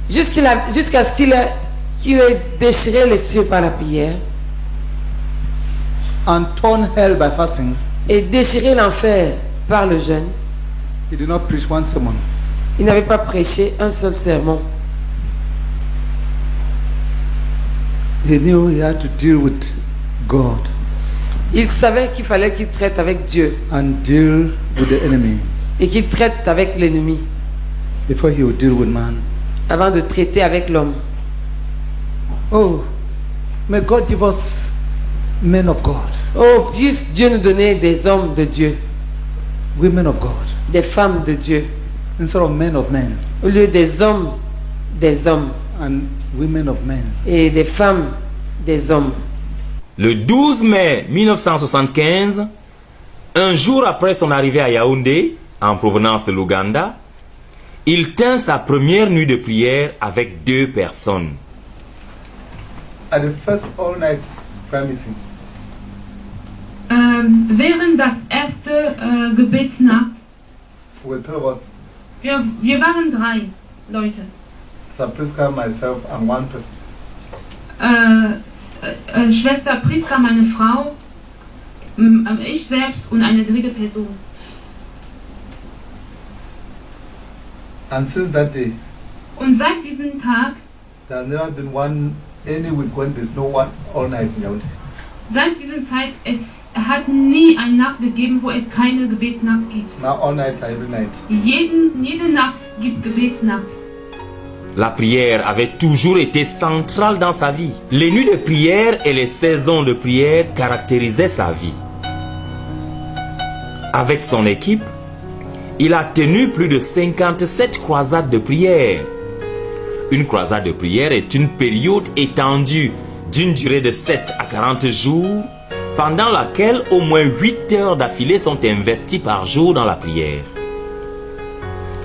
Speaker 3: jusqu'à ce qu'il ait déchiré les cieux par la prière
Speaker 2: and torn hell by fasting,
Speaker 3: et déchiré l'enfer par le jeûne,
Speaker 2: he did not preach one sermon.
Speaker 3: il n'avait pas prêché un seul sermon.
Speaker 2: He knew he had to deal with God
Speaker 3: Il savait qu'il fallait qu'il traite avec Dieu
Speaker 2: and deal with the enemy
Speaker 3: et qu'il traite avec l'ennemi
Speaker 2: before he would deal with man.
Speaker 3: avant de traiter avec l'homme.
Speaker 2: Oh, may God give us men of God
Speaker 3: Oh, puisse Dieu nous donner des hommes de Dieu,
Speaker 14: women of God,
Speaker 3: des femmes de Dieu,
Speaker 14: instead of men,
Speaker 3: au lieu des hommes,
Speaker 14: and women of men.
Speaker 3: et des femmes, des hommes.
Speaker 1: Le 12 mai 1975, un jour après son arrivée à Yaoundé, en provenance de l'Ouganda, il tint sa première nuit de prière avec 2 personnes.
Speaker 4: At the first all-night prayer meeting,
Speaker 5: Während das erste Gebetsnacht,
Speaker 4: we were 3 of us,
Speaker 5: wir waren 3 Leute.
Speaker 4: Sapriska, myself, and 1 person.
Speaker 5: Schwester Priska, meine Frau, ich selbst und eine dritte Person.
Speaker 4: And since that day,
Speaker 5: Und seit diesem Tag,
Speaker 4: there has never been any week when there's no one all night in Yaoundé.
Speaker 5: seit dieser Zeit, es hat nie eine Nacht gegeben, wo es keine Gebetsnacht gibt.
Speaker 4: Now all nights are every night.
Speaker 5: Jede Nacht gibt Gebetsnacht.
Speaker 1: La prière avait toujours été centrale dans sa vie. Les nuits de prière et les saisons de prière caractérisaient sa vie. Avec son équipe, il a tenu plus de 57 croisades de prière. Une croisade de prière est une période étendue d'une durée de 7 à 40 jours, pendant laquelle au moins 8 heures d'affilée sont investies par jour dans la prière.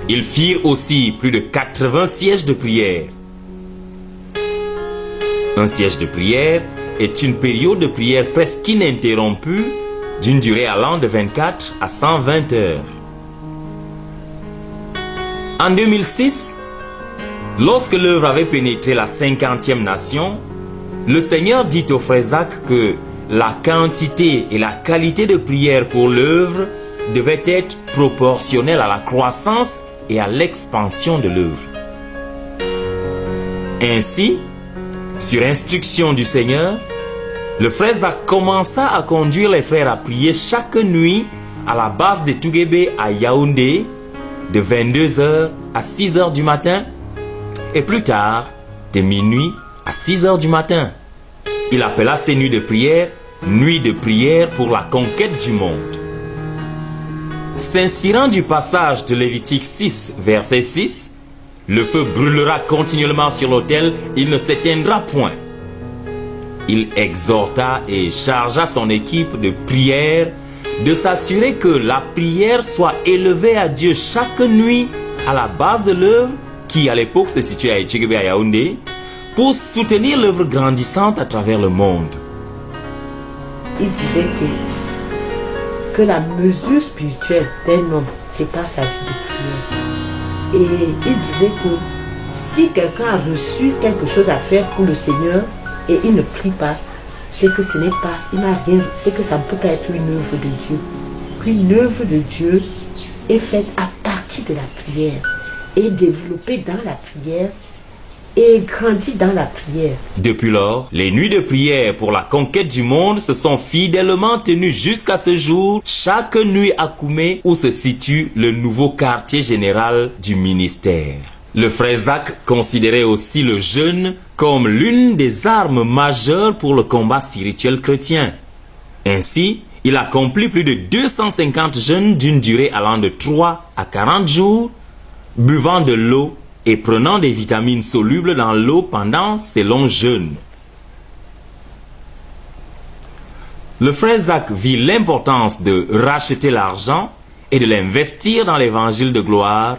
Speaker 1: Ils firent aussi plus de 80 sièges de prière. Un siège de prière est une période de prière presque ininterrompue d'une durée allant de 24 à 120 heures. En 2006, lorsque l'œuvre avait pénétré la 50e nation, le Seigneur dit au frère Zach que la quantité et la qualité de prière pour l'œuvre devaient être proportionnelles à la croissance et à l'expansion de l'œuvre. Ainsi, sur instruction du Seigneur, le frère Zach commença à conduire les frères à prier chaque nuit à la base de Touguébé à Yaoundé, de 22h à 6h du matin, et plus tard, de minuit à 6h du matin. Il appela ces nuits de prière « Nuits de prière pour la conquête du monde ». S'inspirant du passage de Lévitique 6, verset 6, « Le feu brûlera continuellement sur l'autel, il ne s'éteindra point ». Il exhorta et chargea son équipe de prière de s'assurer que la prière soit élevée à Dieu chaque nuit à la base de l'œuvre qui à l'époque se situait à Etchegebe à Yaoundé pour soutenir l'œuvre grandissante à travers le monde.
Speaker 8: Il disait que la mesure spirituelle d'un homme, c'est pas sa vie de prière. Et il disait que si quelqu'un a reçu quelque chose à faire pour le Seigneur et il ne prie pas, c'est que ce n'est pas, il n'a rien, c'est que ça ne peut pas être une œuvre de Dieu. Qu'une œuvre de Dieu est faite à partir de la prière et développée dans la prière et grandit dans la prière.
Speaker 1: Depuis lors, les nuits de prière pour la conquête du monde se sont fidèlement tenues jusqu'à ce jour, chaque nuit à Koumé où se situe le nouveau quartier général du ministère. Le frère Zach considérait aussi le jeûne comme l'une des armes majeures pour le combat spirituel chrétien. Ainsi, il accomplit plus de 250 jeûnes d'une durée allant de 3 à 40 jours, buvant de l'eau et prenant des vitamines solubles dans l'eau pendant ces longs jeûnes. Le frère Zach vit l'importance de racheter l'argent et de l'investir dans l'évangile de gloire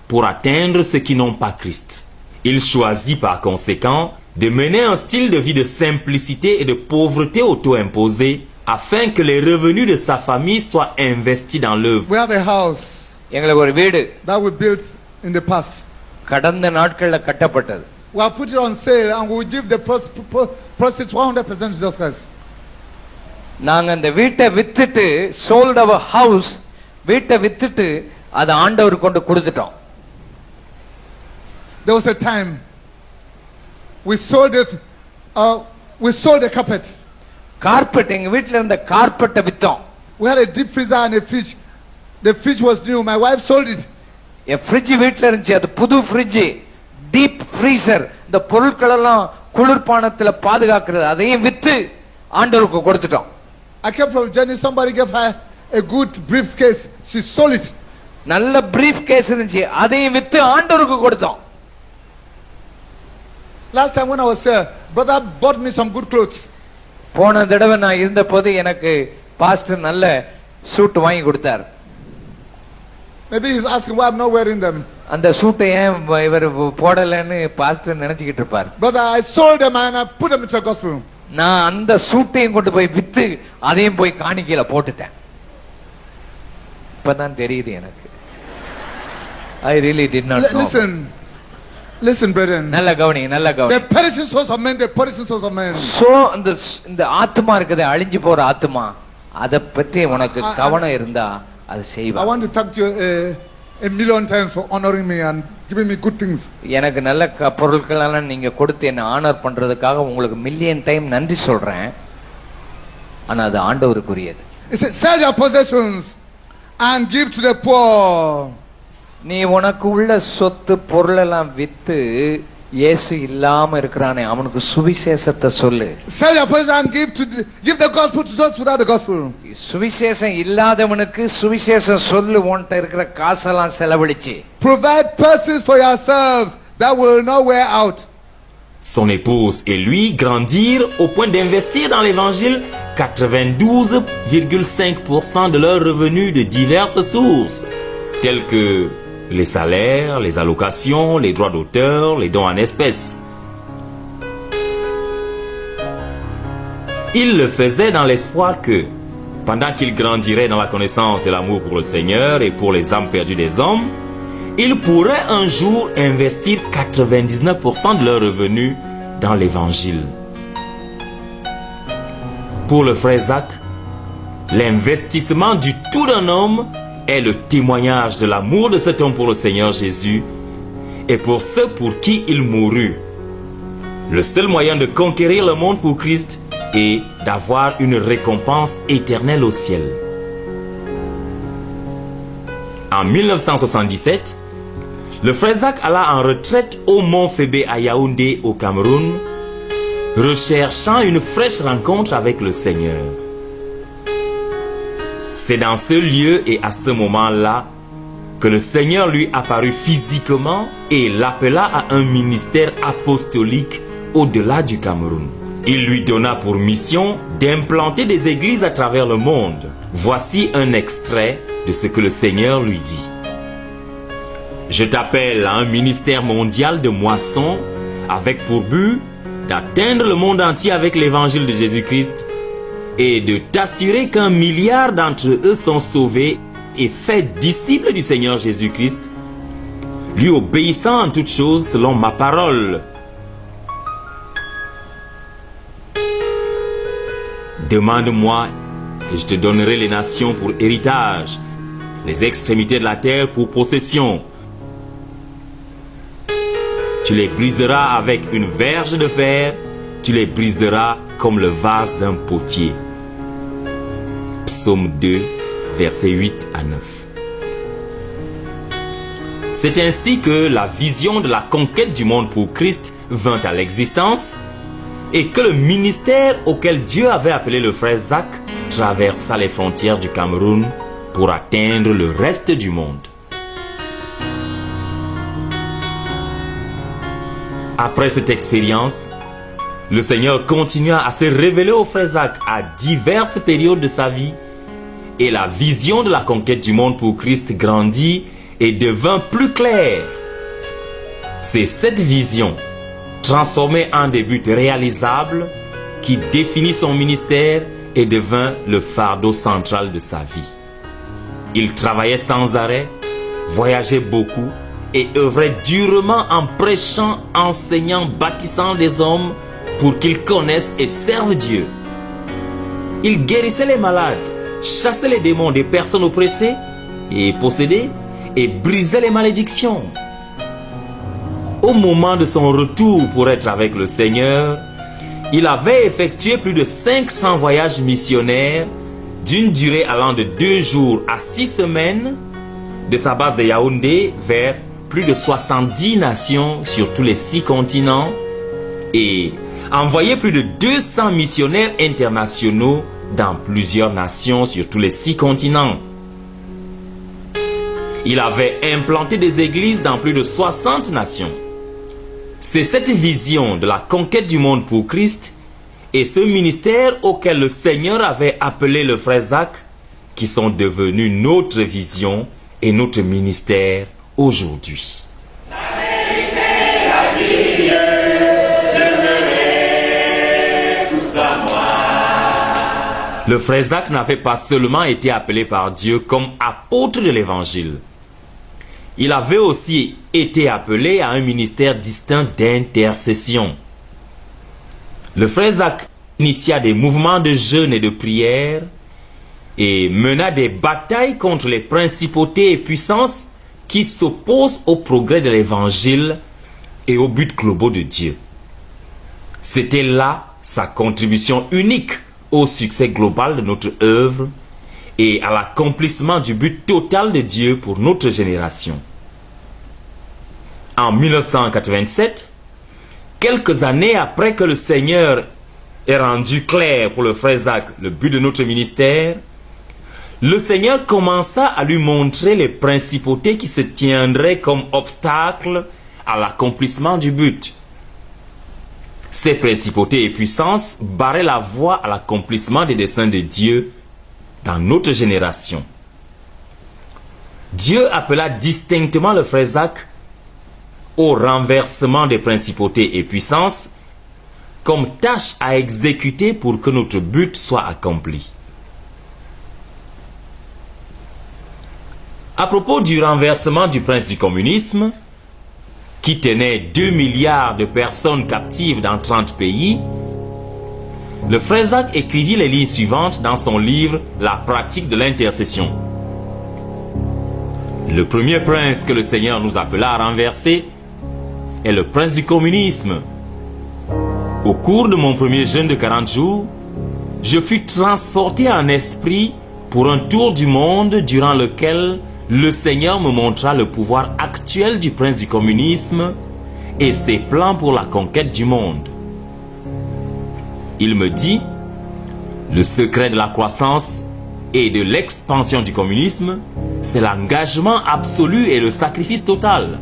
Speaker 1: pour atteindre ceux qui n'ont pas Christ. Il choisit par conséquent de mener un style de vie de simplicité et de pauvreté auto-imposée afin que les revenus de sa famille soient investis dans l'œuvre.
Speaker 4: We have a house that we built in the past.
Speaker 16: கடந்த நாட்கள்ல கட்டப்பட்டது.
Speaker 4: We have put it on sale and we will give the proceeds 100% to Jesus Christ.
Speaker 16: நாங்க அந்த வீட்டை வித்துட்டு sold our house, வீட்டை வித்துட்டு அதை ஆண்டவருக்கு கொண்டு கொடுத்துட்டோம்.
Speaker 4: There was a time we sold the carpet.
Speaker 16: Carpet, எங்க வீட்ல இருந்த கார்பெட்டை வித்தோம்.
Speaker 4: We had a deep freezer and a fridge. The fridge was new. My wife sold it.
Speaker 16: Fridge வீட்டில் இருந்துச்சு, அது புது ஃப்ரிட்ஜ், டீப் ஃப்ரீசர், இந்த பொருட்கள் எல்லாம் குளிர்பானத்தில் பாதுகாக்கிறது, அதையும் வித்து ஆண்டவருக்கு கொடுத்துட்டோம்.
Speaker 4: I came from Jenny. Somebody gave her a good briefcase. She sold it.
Speaker 16: நல்ல பிரீஃப் கேஸ் இருந்துச்சு, அதையும் வித்து ஆண்டவருக்கு கொடுத்தோம்.
Speaker 4: Last time when I was here, brother bought me some good clothes.
Speaker 16: போன தடவை நான் இருந்த போது எனக்கு பாஸ்டர் நல்ல சூட் வாங்கி கொடுத்தார்.
Speaker 4: Maybe he's asking why I'm not wearing them.
Speaker 16: அந்த சூட்டை ஏன் இவர் போடலன்னு பாஸ்டர் நினைச்சிட்டு இருப்பார்.
Speaker 4: Brother, I sold them and I put them into the gospel.
Speaker 16: நான் அந்த சூட்டையும் கொண்டு போய் வித்து அதையும் போய் காணிக்கையில போட்டுட்டேன். இப்பதான் தெரியுது எனக்கு. I really did not know.
Speaker 4: Listen, brethren.
Speaker 16: நல்ல கவனி, நல்ல கவனி.
Speaker 4: The perishing souls of men, the perishing souls of men.
Speaker 16: So இந்த ஆத்மா இருக்குது, அழிஞ்சு போற ஆத்மா, அத பத்தி உனக்கு கவனம் இருந்தா அது செய்வா.
Speaker 4: I want to thank you a million times for honoring me and giving me good things.
Speaker 16: எனக்கு நல்ல பொருட்கள் எல்லாம் நீங்க கொடுத்து என்ன ஆனர் பண்றதுக்காக உங்களுக்கு மில்லியன் டைம் நன்றி சொல்றேன். ஆனா அது ஆண்டவருக்குரியது.
Speaker 4: He said, sell your possessions and give to the poor.
Speaker 16: நீ உனக்கு உள்ள சொத்து பொருள் எல்லாம் வித்து இயேசு இல்லாம இருக்கிறானே அவனுக்கு சுவிசேஷத்தை சொல்லு.
Speaker 4: Sell your possessions and give the gospel to those without the gospel.
Speaker 16: சுவிசேஷம் இல்லாதவனுக்கு சுவிசேஷம் சொல்லு. உன்கிட்ட இருக்கிற காசெல்லாம் செலவழிச்சு.
Speaker 4: Provide purses for yourselves that will not wear out.
Speaker 1: Son épouse et lui grandirent au point d'investir dans l'évangile 92,5% de leurs revenus de diverses sources, telles que les salaires, les allocations, les droits d'auteur, les dons en espèces. Il le faisait dans l'espoir que, pendant qu'il grandirait dans la connaissance et l'amour pour le Seigneur et pour les âmes perdues des hommes, il pourrait un jour investir 99% de leurs revenus dans l'évangile. Pour le frère Zach, l'investissement du tout d'un homme est le témoignage de l'amour de cet homme pour le Seigneur Jésus et pour ceux pour qui il mourut. Le seul moyen de conquérir le monde pour Christ est d'avoir une récompense éternelle au ciel. En 1977, le frère Zach alla en retraite au mont Fébé à Yaoundé au Cameroun, recherchant une fraîche rencontre avec le Seigneur. C'est dans ce lieu et à ce moment-là que le Seigneur lui apparut physiquement et l'appela à un ministère apostolique au-delà du Cameroun. Il lui donna pour mission d'implanter des églises à travers le monde. Voici un extrait de ce que le Seigneur lui dit. Je t'appelle à un ministère mondial de moisson avec pour but d'atteindre le monde entier avec l'évangile de Jésus-Christ et de t'assurer qu'1 milliard d'entre eux sont sauvés et faits disciples du Seigneur Jésus-Christ, lui obéissant en toutes choses selon ma parole. Demande-moi et je te donnerai les nations pour héritage, les extrémités de la terre pour possession. Tu les briseras avec une verge de fer, tu les briseras comme le vase d'un potier. Psaume 2, versets 8 à 9. C'est ainsi que la vision de la conquête du monde pour Christ vint à l'existence et que le ministère auquel Dieu avait appelé le frère Zach traversa les frontières du Cameroun pour atteindre le reste du monde. Après cette expérience, le Seigneur continua à se révéler au frère Zach à diverses périodes de sa vie et la vision de la conquête du monde pour Christ grandit et devint plus claire. C'est cette vision, transformée en des buts réalisables, qui définit son ministère et devint le fardeau central de sa vie. Il travaillait sans arrêt, voyageait beaucoup et œuvrait durement en prêchant, enseignant, bâtissant des hommes pour qu'ils connaissent et servent Dieu. Il guérissait les malades, chassait les démons des personnes oppressées et possédées et brisait les malédictions. Au moment de son retour pour être avec le Seigneur, il avait effectué plus de 500 voyages missionnaires d'une durée allant de 2 jours à 6 semaines de sa base de Yaoundé vers plus de 70 nations sur tous les 6 continents et envoyé plus de 200 missionnaires internationaux dans plusieurs nations sur tous les 6 continents. Il avait implanté des églises dans plus de 60 nations. C'est cette vision de la conquête du monde pour Christ et ce ministère auquel le Seigneur avait appelé le frère Zach qui sont devenus notre vision et notre ministère aujourd'hui. Le frère Zach n'avait pas seulement été appelé par Dieu comme apôtre de l'Évangile. Il avait aussi été appelé à un ministère distinct d'intercession. Le frère Zach initia des mouvements de jeûne et de prière et mena des batailles contre les principautés et puissances qui s'opposent au progrès de l'Évangile et aux buts globaux de Dieu. C'était là sa contribution unique au succès global de notre œuvre et à l'accomplissement du but total de Dieu pour notre génération. En 1987, quelques années après que le Seigneur ait rendu clair pour le frère Zach le but de notre ministère, le Seigneur commença à lui montrer les principautés qui se tiendraient comme obstacles à l'accomplissement du but. Ces principautés et puissances barraient la voie à l'accomplissement des desseins de Dieu dans notre génération. Dieu appela distinctement le frère Zach au renversement des principautés et puissances comme tâche à exécuter pour que notre but soit accompli. À propos du renversement du prince du communisme, qui tenait 2 milliards de personnes captives dans 30 pays, le frère Zach écrivit les lignes suivantes dans son livre « La pratique de l'intercession ». Le premier prince que le Seigneur nous appela à renverser est le prince du communisme. Au cours de mon premier jeûne de 40 jours, je fus transporté en esprit pour un tour du monde durant lequel le Seigneur me montra le pouvoir actuel du prince du communisme et ses plans pour la conquête du monde. Il me dit, le secret de la croissance et de l'expansion du communisme, c'est l'engagement absolu et le sacrifice total.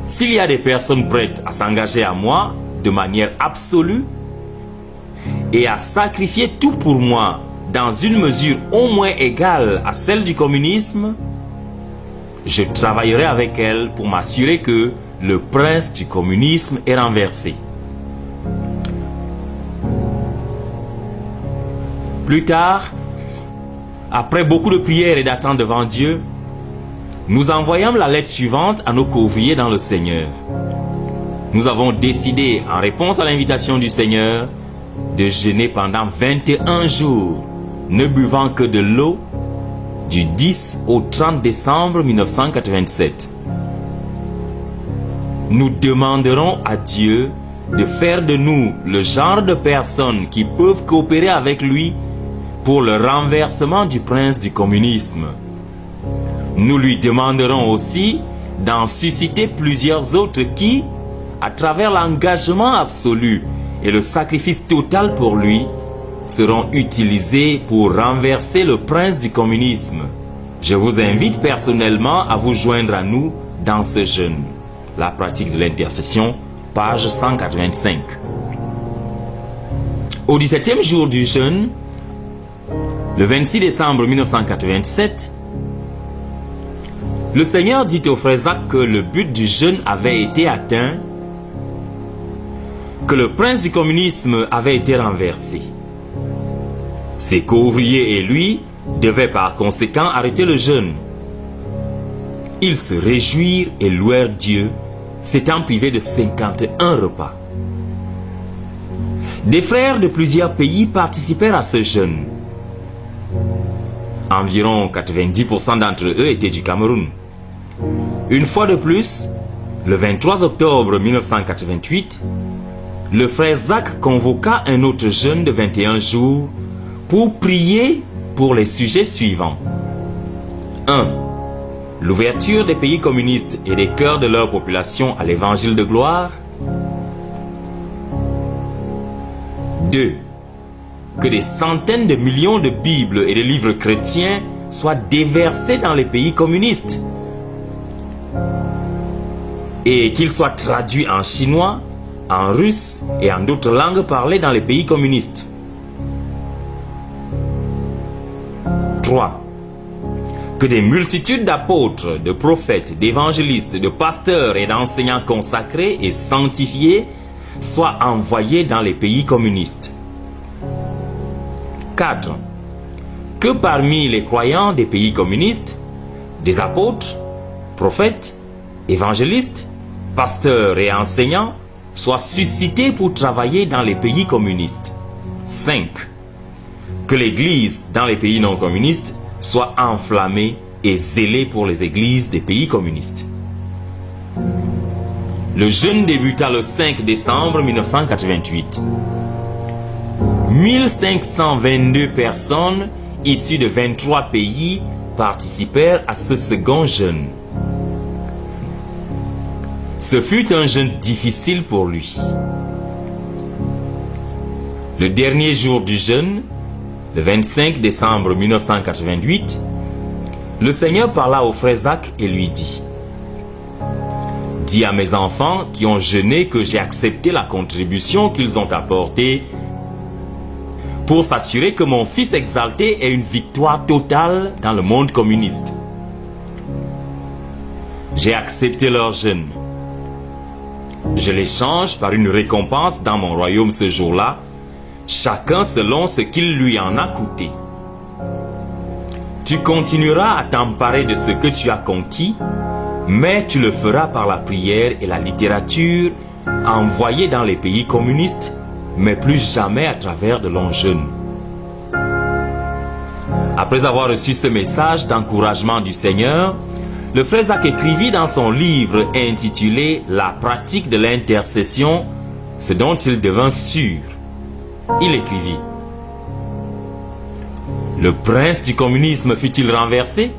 Speaker 1: S'il y a des personnes prêtes à s'engager à moi de manière absolue et à sacrifier tout pour moi dans une mesure au moins égale à celle du communisme, je travaillerai avec elles pour m'assurer que le prince du communisme est renversé. Plus tard, après beaucoup de prières et d'attentes devant Dieu, nous envoyâmes la lettre suivante à nos couvriers dans le Seigneur. Nous avons décidé, en réponse à l'invitation du Seigneur, de jeûner pendant 21 jours, ne buvant que de l'eau, du 10 au 30 décembre 1987. Nous demanderons à Dieu de faire de nous le genre de personnes qui peuvent coopérer avec lui pour le renversement du prince du communisme. Nous lui demanderons aussi d'en susciter plusieurs autres qui, à travers l'engagement absolu et le sacrifice total pour lui, seront utilisés pour renverser le prince du communisme. Je vous invite personnellement à vous joindre à nous dans ce jeûne. La pratique de l'intercession, page 185. Au 17e jour du jeûne, le 26 décembre 1987, le Seigneur dit au frère Zach que le but du jeûne avait été atteint, que le prince du communisme avait été renversé. Ses couvriers et lui devaient par conséquent arrêter le jeûne. Ils se réjouirent et louèrent Dieu, s'étant privés de 51 repas. Des frères de plusieurs pays participèrent à ce jeûne. Environ 90% d'entre eux étaient du Cameroun. Une fois de plus, le 23 octobre 1988, le frère Zach convoqua un autre jeûne de 21 jours pour prier pour les sujets suivants. 1. L'ouverture des pays communistes et des cœurs de leur population à l'évangile de gloire. 2. que des centaines de millions de Bibles et de livres chrétiens soient déversés dans les pays communistes et qu'ils soient traduits en chinois, en russe et en d'autres langues parlées dans les pays communistes. 3. Que des multitudes d'apôtres, de prophètes, d'évangélistes, de pasteurs et d'enseignants consacrés et sanctifiés soient envoyés dans les pays communistes. 4. Que parmi les croyants des pays communistes, des apôtres, prophètes, évangélistes, pasteurs et enseignants soient suscités pour travailler dans les pays communistes. 5. Que l'Église dans les pays non communistes soit enflammée et zélée pour les églises des pays communistes. Le jeûne débuta le 5 décembre 1988. 1522 personnes issues de 23 pays participèrent à ce second jeûne. Ce fut un jeûne difficile pour lui. Le dernier jour du jeûne, le 25 décembre 1988, le Seigneur parla au frère Zach et lui dit: « Dis à mes enfants qui ont jeûné que j'ai accepté la contribution qu'ils ont apportée pour s'assurer que mon fils exalté ait une victoire totale dans le monde communiste. J'ai accepté leur jeûne. Je l'échange par une récompense dans mon royaume ce jour-là, chacun selon ce qu'il lui en a coûté. Tu continueras à t'emparer de ce que tu as conquis, mais tu le feras par la prière et la littérature envoyée dans les pays communistes, mais plus jamais à travers de longs jeûnes. » Après avoir reçu ce message d'encouragement du Seigneur, le frère Zach écrivit dans son livre intitulé « La pratique de l'intercession » ce dont il devint sûr. Il écrivit: « Le prince du communisme fut-il renversé?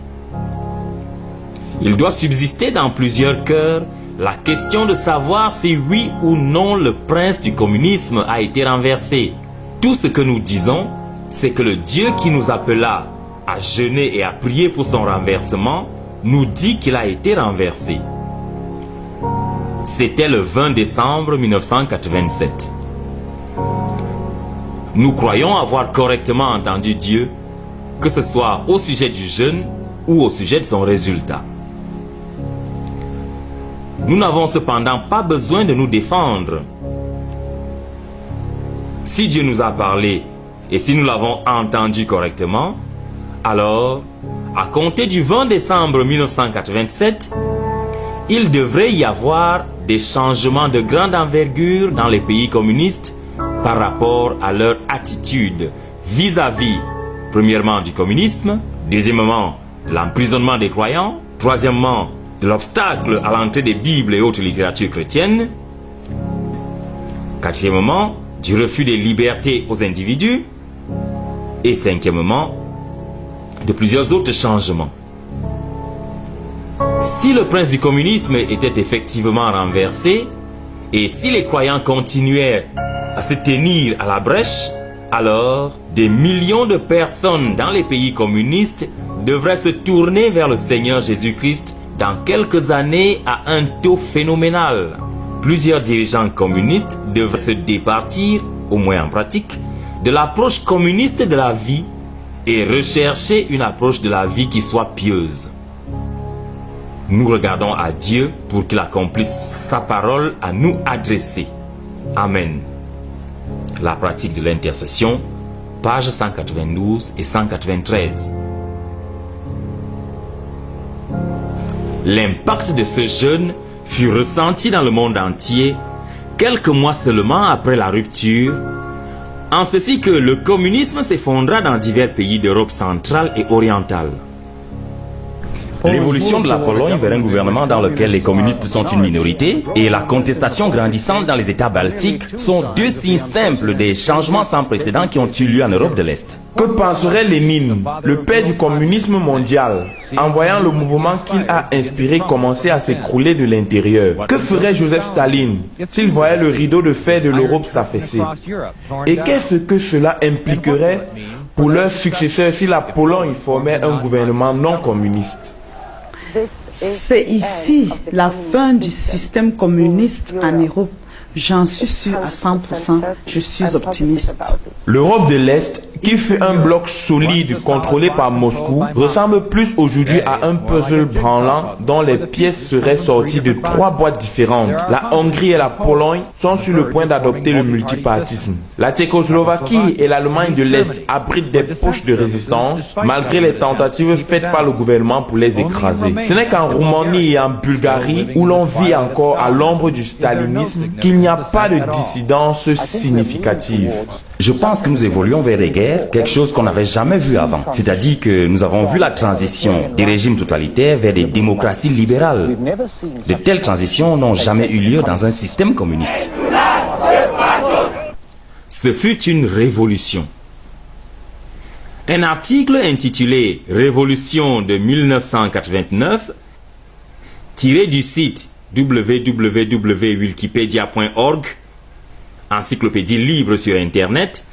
Speaker 1: Il doit subsister dans plusieurs cœurs la question de savoir si oui ou non le prince du communisme a été renversé. Tout ce que nous disons, c'est que le Dieu qui nous appela à jeûner et à prier pour son renversement nous dit qu'il a été renversé. » C'était le 20 décembre 1987. Nous croyons avoir correctement entendu Dieu, que ce soit au sujet du jeûne ou au sujet de son résultat. Nous n'avons cependant pas besoin de nous défendre. Si Dieu nous a parlé et si nous l'avons entendu correctement, alors, à compter du 20 décembre 1987, il devrait y avoir des changements de grande envergure dans les pays communistes par rapport à leur attitude vis-à-vis, premièrement, du communisme, deuxièmement, de l'emprisonnement des croyants, troisièmement, de l'obstacle à l'entrée des Bibles et autres littératures chrétiennes, quatrièmement, du refus des libertés aux individus, et cinquièmement, de plusieurs autres changements. Si le prince du communisme était effectivement renversé, et si les croyants continuaient à se tenir à la brèche, alors des millions de personnes dans les pays communistes devraient se tourner vers le Seigneur Jésus-Christ dans quelques années à un taux phénoménal. Plusieurs dirigeants communistes devraient se départir, au moins en pratique, de l'approche communiste de la vie et rechercher une approche de la vie qui soit pieuse. Nous regardons à Dieu pour qu'il accomplisse sa parole à nous adresser. Amen. La pratique de l'intercession, pages 192 et 193. L'impact de ce jeûne fut ressenti dans le monde entier quelques mois seulement après la rupture, en ceci que le communisme s'effondra dans divers pays d'Europe centrale et orientale. L'évolution de la Pologne vers un gouvernement dans lequel les communistes sont une minorité et la contestation grandissante dans les États baltiques sont deux signes simples des changements sans précédent qui ont eu lieu en Europe de l'Est.
Speaker 17: Que penserait Lénine, le père du communisme mondial, en voyant le mouvement qu'il a inspiré commencer à s'écrouler de l'intérieur? Que ferait Joseph Staline s'il voyait le rideau de fer de l'Europe s'affaisser? Et qu'est-ce que cela impliquerait pour leurs successeurs si la Pologne formait un gouvernement non communiste?
Speaker 18: C'est ici la fin du système communiste en Europe. J'en suis sûr à 100%, je suis optimiste.
Speaker 17: L'Europe de l'Est, qui fut un bloc solide contrôlé par Moscou, ressemble plus aujourd'hui à un puzzle branlant dont les pièces seraient sorties de 3 boîtes différentes. La Hongrie et la Pologne sont sur le point d'adopter le multipartisme. La Tchécoslovaquie et l'Allemagne de l'Est abritent des poches de résistance malgré les tentatives faites par le gouvernement pour les écraser. Ce n'est qu'en Roumanie et en Bulgarie, où l'on vit encore à l'ombre du stalinisme, qu'il n'y a pas de dissidence significative.
Speaker 1: Je pense que nous évoluons vers des guerres, quelque chose qu'on n'avait jamais vu avant. C'est-à-dire que nous avons vu la transition des régimes totalitaires vers des démocraties libérales. De telles transitions n'ont jamais eu lieu dans un système communiste. Ce fut une révolution. Un article intitulé « Révolution de 1989 » tiré du site www.wikipedia.org, encyclopédie libre sur Internet,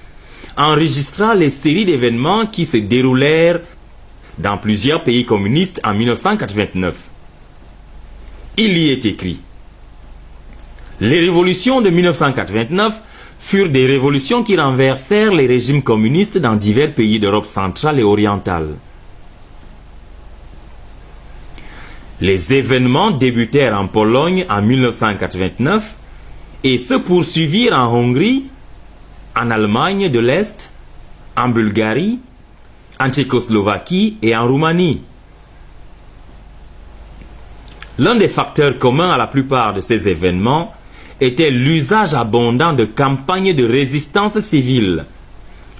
Speaker 1: enregistra les séries d'événements qui se déroulèrent dans plusieurs pays communistes en 1989. Il y est écrit: les révolutions de 1989 furent des révolutions qui renversèrent les régimes communistes dans divers pays d'Europe centrale et orientale. Les événements débutèrent en Pologne en 1989 et se poursuivirent en Hongrie, en Allemagne de l'Est, en Bulgarie, en Tchécoslovaquie et en Roumanie. L'un des facteurs communs à la plupart de ces événements était l'usage abondant de campagnes de résistance civile,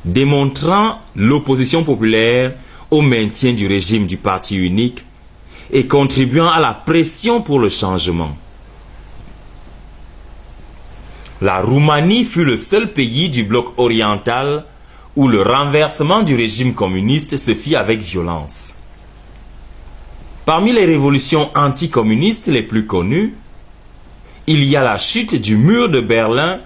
Speaker 1: démontrant l'opposition populaire au maintien du régime du parti unique et contribuant à la pression pour le changement. La Roumanie fut le seul pays du bloc oriental où le renversement du régime communiste se fit avec violence. Parmi les révolutions anticommunistes les plus connues, il y a la chute du mur de Berlin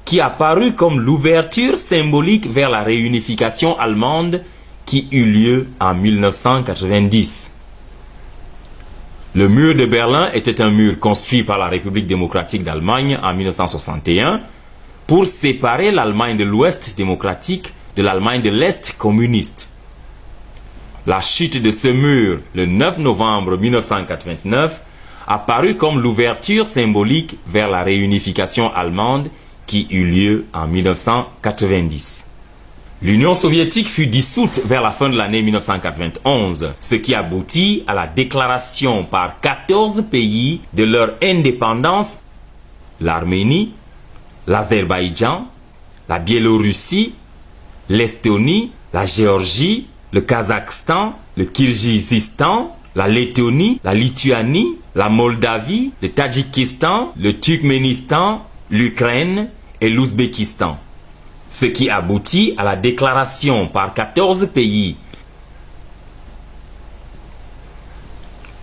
Speaker 1: qui apparut comme l'ouverture symbolique vers la réunification allemande qui eut lieu en 1990. Le mur de Berlin était un mur construit par la République démocratique d'Allemagne en 1961 pour séparer l'Allemagne de l'Ouest démocratique de l'Allemagne de l'Est communiste. La chute de ce mur, le 9 novembre 1989, apparut comme l'ouverture symbolique vers la réunification allemande qui eut lieu en 1990. L'Union soviétique fut dissoute vers la fin de l'année 1991, ce qui aboutit à la déclaration par 14 pays de leur indépendance: l'Arménie, l'Azerbaïdjan, la Biélorussie, l'Estonie, la Géorgie, le Kazakhstan, le Kirghizistan, la Lettonie, la Lituanie, la Moldavie, le Tadjikistan, le Turkménistan, l'Ukraine et l'Ouzbékistan. Ce qui aboutit à la déclaration par 14 pays.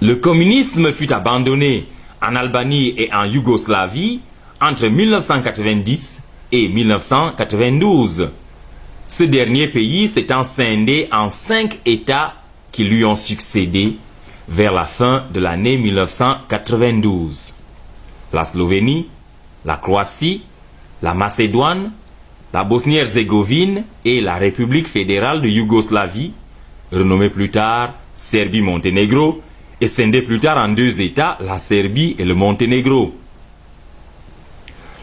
Speaker 1: Le communisme fut abandonné en Albanie et en Yougoslavie entre 1990 et 1992. Ce dernier pays s'étant scindé en 5 États qui lui ont succédé vers la fin de l'année 1992. La Slovénie, la Croatie, la Macédoine, la Bosnie-Herzégovine et la République fédérale de Yougoslavie, renommée plus tard Serbie-Monténégro, et scindée plus tard en 2 États, la Serbie et le Monténégro.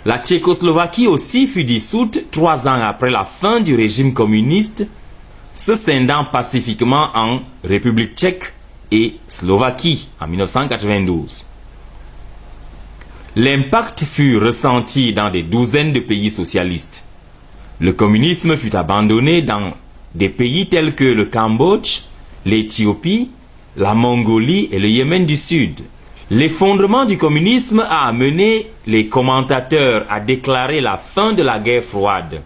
Speaker 1: La Tchécoslovaquie aussi fut dissoute 3 ans après la fin du régime communiste, se scindant pacifiquement en République tchèque et Slovaquie en 1992. L'impact fut ressenti dans des douzaines de pays socialistes. Le communisme fut abandonné dans des pays tels que le Cambodge, l'Éthiopie, la Mongolie et le Yémen du Sud. L'effondrement du communisme a amené les commentateurs à déclarer la fin de la guerre froide.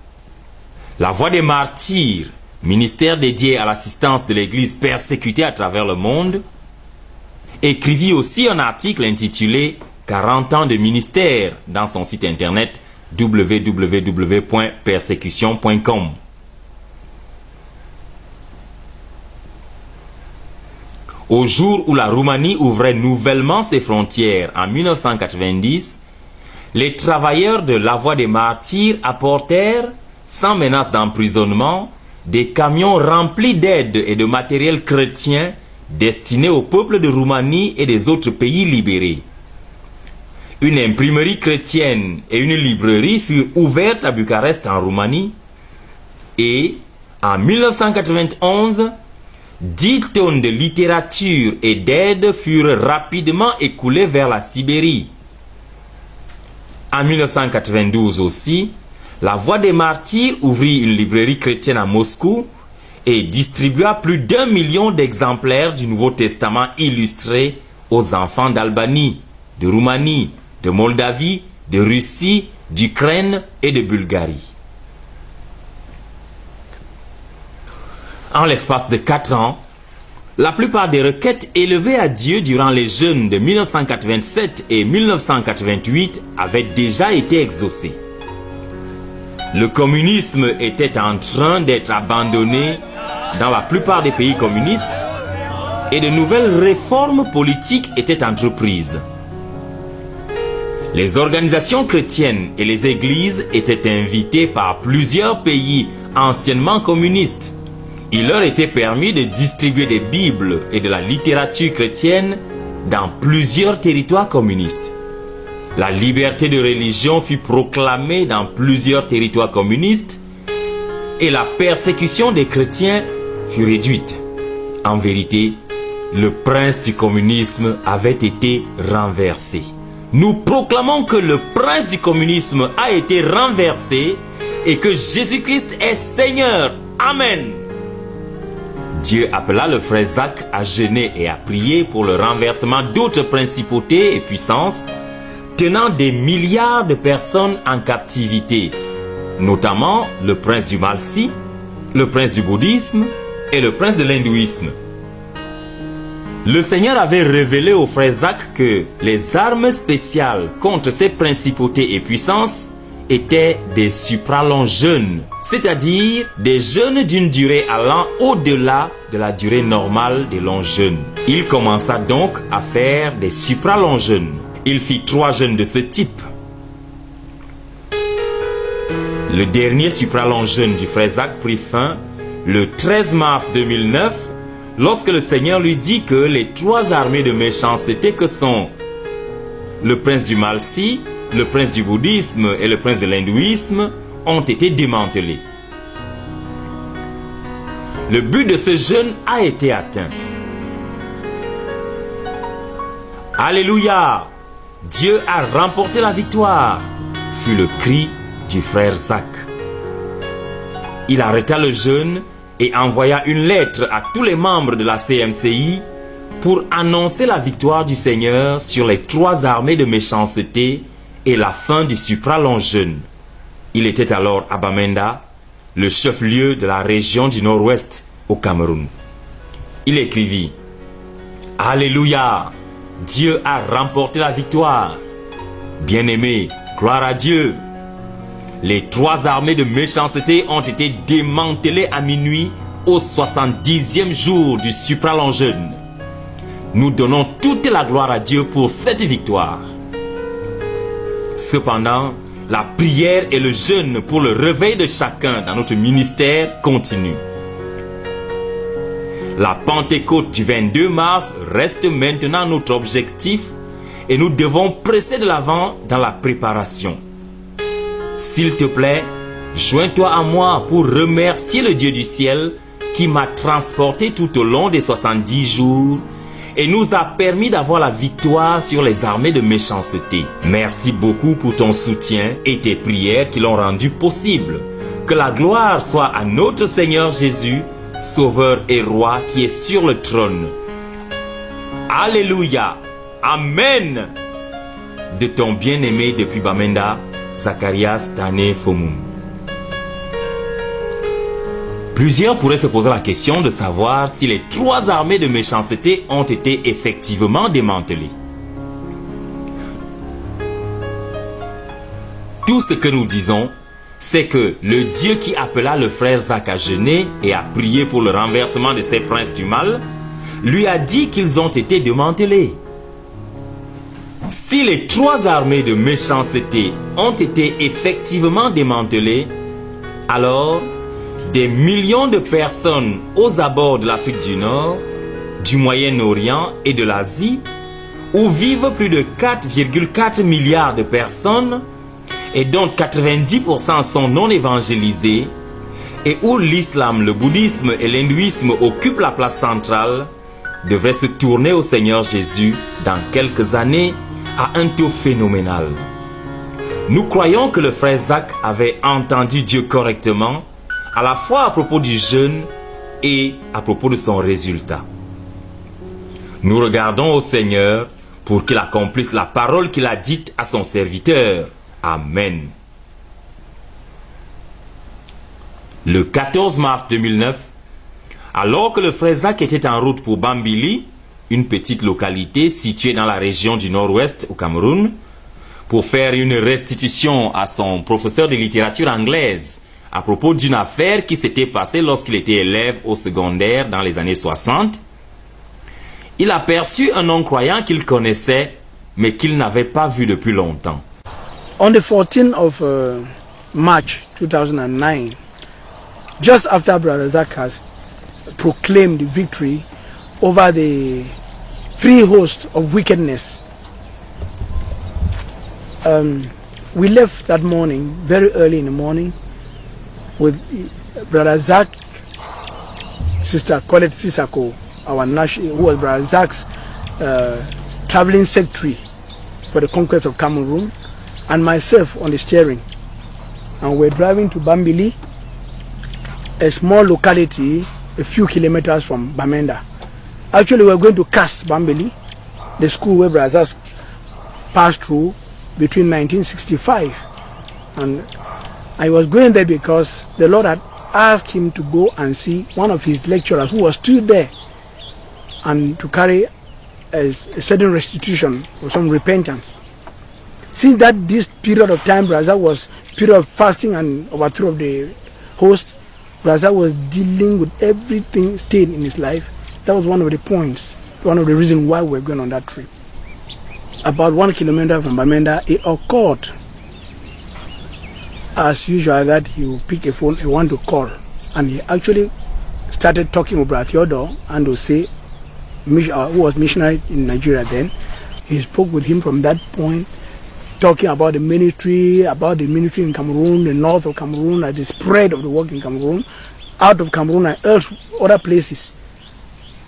Speaker 1: La Voix des martyrs, ministère dédié à l'assistance de l'Église persécutée à travers le monde, écrivit aussi un article intitulé 40 ans de ministère dans son site internet www.persécution.com. Au jour où la Roumanie ouvrait nouvellement ses frontières en 1990, les travailleurs de la Voix des martyrs apportèrent, sans menace d'emprisonnement, des camions remplis d'aide et de matériel chrétien destinés au peuple de Roumanie et des autres pays libérés. Une imprimerie chrétienne et une librairie furent ouvertes à Bucarest en Roumanie et, en 1991, 10 tonnes de littérature et d'aide furent rapidement écoulées vers la Sibérie. En 1992 aussi, la Voix des martyrs ouvrit une librairie chrétienne à Moscou et distribua plus d'1 million d'exemplaires du Nouveau Testament illustré aux enfants d'Albanie, de Roumanie, de Moldavie, de Russie, d'Ukraine et de Bulgarie. En l'espace de 4 ans, la plupart des requêtes élevées à Dieu durant les jeûnes de 1987 et 1988 avaient déjà été exaucées. Le communisme était en train d'être abandonné dans la plupart des pays communistes et de nouvelles réformes politiques étaient entreprises. Les organisations chrétiennes et les églises étaient invitées par plusieurs pays anciennement communistes. Il leur était permis de distribuer des Bibles et de la littérature chrétienne dans plusieurs territoires communistes. La liberté de religion fut proclamée dans plusieurs territoires communistes et la persécution des chrétiens fut réduite. En vérité, le prince du communisme avait été renversé. Nous proclamons que le prince du communisme a été renversé et que Jésus-Christ est Seigneur. Amen. Dieu appela le frère Zach à jeûner et à prier pour le renversement d'autres principautés et puissances tenant des milliards de personnes en captivité, notamment le prince du Malsi, le prince du bouddhisme et le prince de l'hindouisme. Le Seigneur avait révélé au frère Zach que les armes spéciales contre ces principautés et puissances étaient des supralongs jeûnes, c'est-à-dire des jeûnes d'une durée allant au-delà de la durée normale des longs jeûnes. Il commença donc à faire des supralongs jeûnes. Il fit 3 jeûnes de ce type. Le dernier supralong jeûne du frère Zach prit fin le 13 mars 2009 lorsque le Seigneur lui dit que les 3 armées de méchanceté que sont le prince du Malsi, le prince du bouddhisme et le prince de l'hindouisme ont été démantelés. Le but de ce jeûne a été atteint. Alléluia! Dieu a remporté la victoire, fut le cri du frère Zach. Il arrêta le jeûne et envoya une lettre à tous les membres de la CMCI pour annoncer la victoire du Seigneur sur les 3 armées de méchanceté et la fin du supralong jeûne. Il était alors à Bamenda, le chef-lieu de la région du Nord-Ouest au Cameroun. Il écrivit « Alléluia! Dieu a remporté la victoire. Bien-aimés, gloire à Dieu. Les 3 armées de méchanceté ont été démantelées à minuit au 70e jour du supralong jeûne. Nous donnons toute la gloire à Dieu pour cette victoire. Cependant, la prière et le jeûne pour le réveil de chacun dans notre ministère continuent. La Pentecôte du 22 mars reste maintenant notre objectif et nous devons presser de l'avant dans la préparation. S'il te plaît, joins-toi à moi pour remercier le Dieu du ciel qui m'a transporté tout au long des 70 jours et nous a permis d'avoir la victoire sur les armées de méchanceté. Merci beaucoup pour ton soutien et tes prières qui l'ont rendu possible. Que la gloire soit à notre Seigneur Jésus, Sauveur et Roi qui est sur le trône. Alléluia. Amen. De ton bien-aimé depuis Bamenda, Zacharias Tane Fomoum. Plusieurs pourraient se poser la question de savoir si les 3 armées de méchanceté ont été effectivement démantelées. Tout ce que nous disons, c'est que le Dieu qui appela le frère Zach à jeûner et à prier pour le renversement de ces princes du mal, lui a dit qu'ils ont été démantelés. Si les 3 armées de méchanceté ont été effectivement démantelées, alors des millions de personnes aux abords de l'Afrique du Nord, du Moyen-Orient et de l'Asie, où vivent plus de 4,4 milliards de personnes, et dont 90% sont non évangélisés, et où l'islam, le bouddhisme et l'hindouisme occupent la place centrale, devraient se tourner au Seigneur Jésus dans quelques années à un taux phénoménal. Nous croyons que le frère Zach avait entendu Dieu correctement, à la fois à propos du jeûne et à propos de son résultat. Nous regardons au Seigneur pour qu'il accomplisse la parole qu'il a dite à son serviteur. Amen. Le 14 mars 2009, alors que le frère Zach était en route pour Bambili, une petite localité située dans la région du nord-ouest au Cameroun, pour faire une restitution à son professeur de littérature anglaise à propos d'une affaire qui s'était passée lorsqu'il était élève au secondaire dans les années 60, il aperçut un non-croyant qu'il connaissait mais qu'il n'avait pas vu depuis longtemps.
Speaker 10: On the 14th of March 2009, just after Brother Zach has proclaimed the victory over the 3 hosts of wickedness, we left that morning, very early in the morning, with Brother Zach, Sister Colette Sisako, our national, who was Brother Zach's traveling secretary for the conquest of Cameroon, and myself on the steering. And we're driving to Bambili, a small locality a few kilometers from Bamenda. Actually, we're going to Kas Bambili, the school where Brother Zach passed through between 1965. And I was going there because the Lord had asked him to go and see one of his lecturers who was still there and to carry a certain restitution or some repentance. Since that this period of time, Brother was period of fasting and overthrow of the host, Brother was dealing with everything stayed in his life. That was one of the points, one of the reasons why we're going on that trip. About 1 kilometer from Bamenda, it occurred as usual that he would pick a phone and want to call, and he actually started talking with Brother Theodore and to say, who was missionary in Nigeria then. He spoke with him from that point, talking about the ministry in Cameroon, the north of Cameroon, and the spread of the work in Cameroon, out of Cameroon and other places.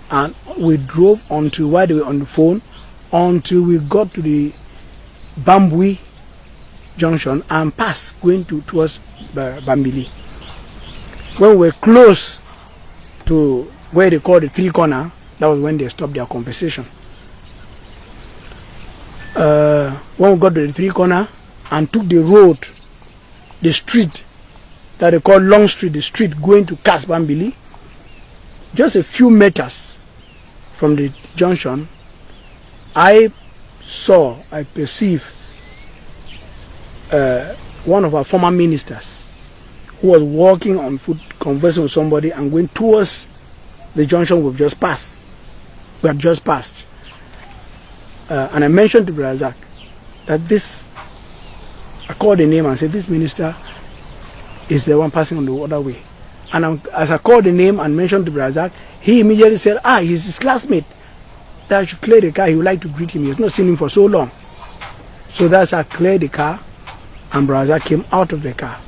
Speaker 10: And we drove until, while they were on the phone, until we got to the Bambui junction and passed, going towards Bambili. When we were close to where they call the 3 corner, that was when they stopped their conversation. When we got to the 3 corner and took the road, the street that they call Long Street, the street going to Kas Bambili, just a few meters from the junction, I perceived one of our former ministers who was walking on foot, conversing with somebody and going towards the junction we had just passed. And I mentioned to Brother Zach that this, I called the name and said, this minister is the one passing on the other way. And as I called the name and mentioned to Brother Zach, he immediately said, he's his classmate. That I should clear the car. He would like to greet him. He has not seen him for so long. So that's I cleared the car, and Brother Zach came out of the car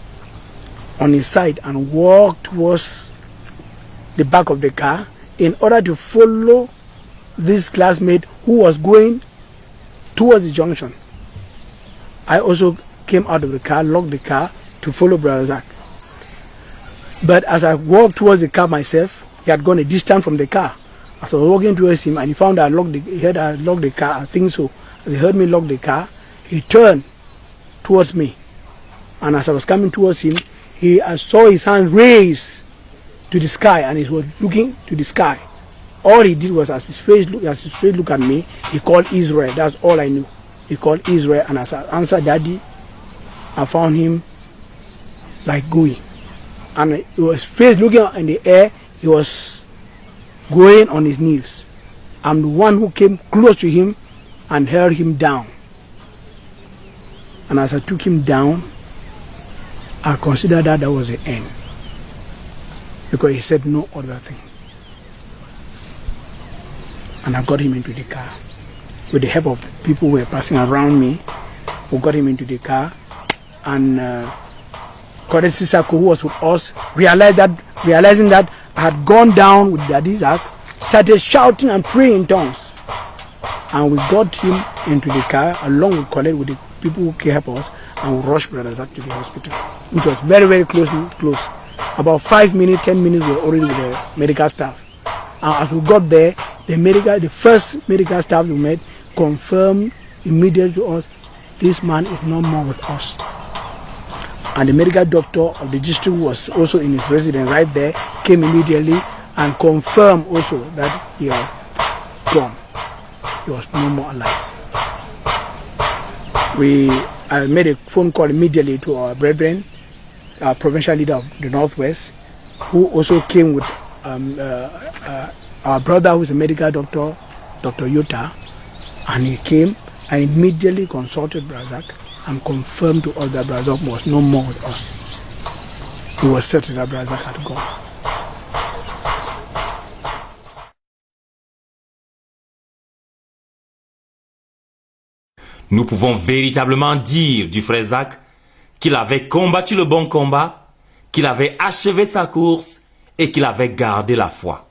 Speaker 10: on his side and walked towards the back of the car in order to follow this classmate who was going towards the junction. I also came out of the car, locked the car to follow Brother Zach. But as I walked towards the car myself, he had gone a distance from the car. As I was walking towards him, and he found I locked he heard I locked the car. I think so. As he heard me lock the car, he turned towards me, and as I was coming towards him, I saw his hand raised to the sky, and he was looking to the sky. All he did was, as his face looked at me, he called Israel. That's all I knew. He called Israel, and as I answered Daddy, I found him like going, and he was face looking in the air. He was going on his knees. I'm the one who came close to him and held him down. And as I took him down, I considered that was the end, because he said no other thing. And I got him into the car. With the help of the people who were passing around me, we got him into the car, and Cordet Sisako, who was with us, realizing that I had gone down with Daddy Isaac, started shouting and praying in tongues. And we got him into the car along with Colette, with the people who came help us, and we rushed Brother Isaac to the hospital, which was very, very close. About 5 minutes, 10 minutes, we were already with the medical staff. And as we got there, the first medical staff we met confirmed immediately to us, this man is no more with us. And the medical doctor of the district, who was also in his residence right there, came immediately and confirmed also that he had gone. He was no more alive. I made a phone call immediately to our brethren, our provincial leader of the Northwest, who also came with our brother, who is a medical doctor, Dr. Yota, and he came and immediately consulted Brazak and confirmed to us that Brazak was no more with us. He was certain that Brazak had gone.
Speaker 1: Nous pouvons véritablement dire du frère Zach qu'il avait combattu le bon combat, qu'il avait achevé sa course et qu'il avait gardé la foi.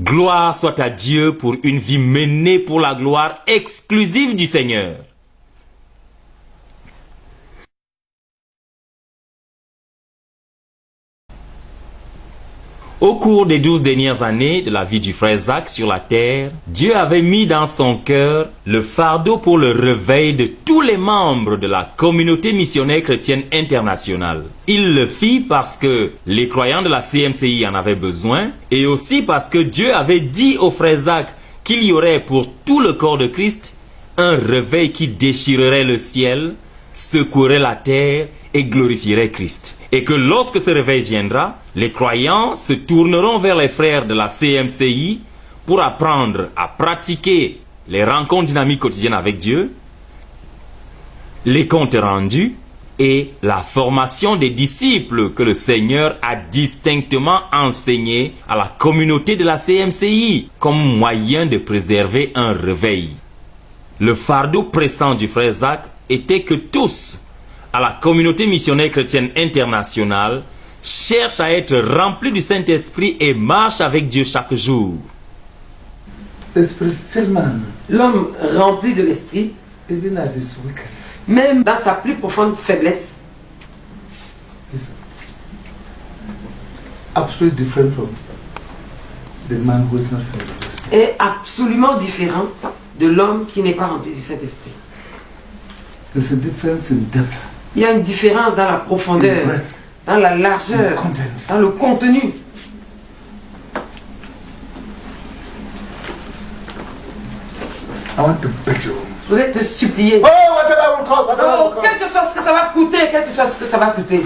Speaker 1: Gloire soit à Dieu pour une vie menée pour la gloire exclusive du Seigneur. Au cours des 12 dernières années de la vie du frère Zach sur la terre, Dieu avait mis dans son cœur le fardeau pour le réveil de tous les membres de la communauté missionnaire chrétienne internationale. Il le fit parce que les croyants de la CMCI en avaient besoin, et aussi parce que Dieu avait dit au frère Zach qu'il y aurait pour tout le corps de Christ un réveil qui déchirerait le ciel, secouerait la terre et glorifierait Christ. Et que lorsque ce réveil viendra, les croyants se tourneront vers les frères de la CMCI pour apprendre à pratiquer les rencontres dynamiques quotidiennes avec Dieu, les comptes rendus et la formation des disciples que le Seigneur a distinctement enseigné à la communauté de la CMCI comme moyen de préserver un réveil. Le fardeau pressant du frère Zach était que tous, à la communauté missionnaire chrétienne internationale, cherchent à être remplis du Saint-Esprit et marchent avec Dieu chaque jour.
Speaker 7: L'homme rempli de l'Esprit, même dans sa plus profonde faiblesse, est absolument différent de l'homme qui n'est pas rempli du Saint-Esprit. Il y a une différence dans la profondeur, dans la largeur, dans le contenu. Je voudrais te supplier. Quel que soit ce que ça va coûter, quel que soit ce que ça va coûter,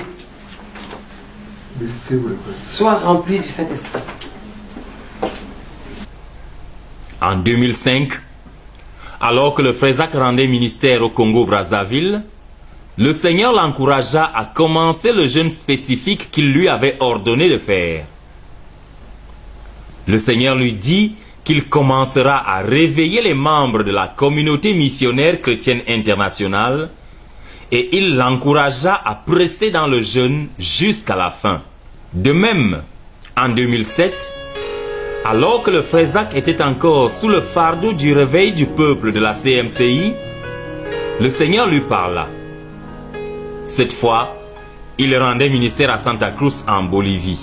Speaker 7: sois rempli du Saint-Esprit.
Speaker 1: En 2005, alors que le frère Zach rendait ministère au Congo-Brazzaville, le Seigneur l'encouragea à commencer le jeûne spécifique qu'il lui avait ordonné de faire. Le Seigneur lui dit qu'il commencera à réveiller les membres de la communauté missionnaire chrétienne internationale et il l'encouragea à presser dans le jeûne jusqu'à la fin. De même, en 2007, alors que le frère Zach était encore sous le fardeau du réveil du peuple de la CMCI, le Seigneur lui parla. Cette fois, il rendait ministère à Santa Cruz en Bolivie.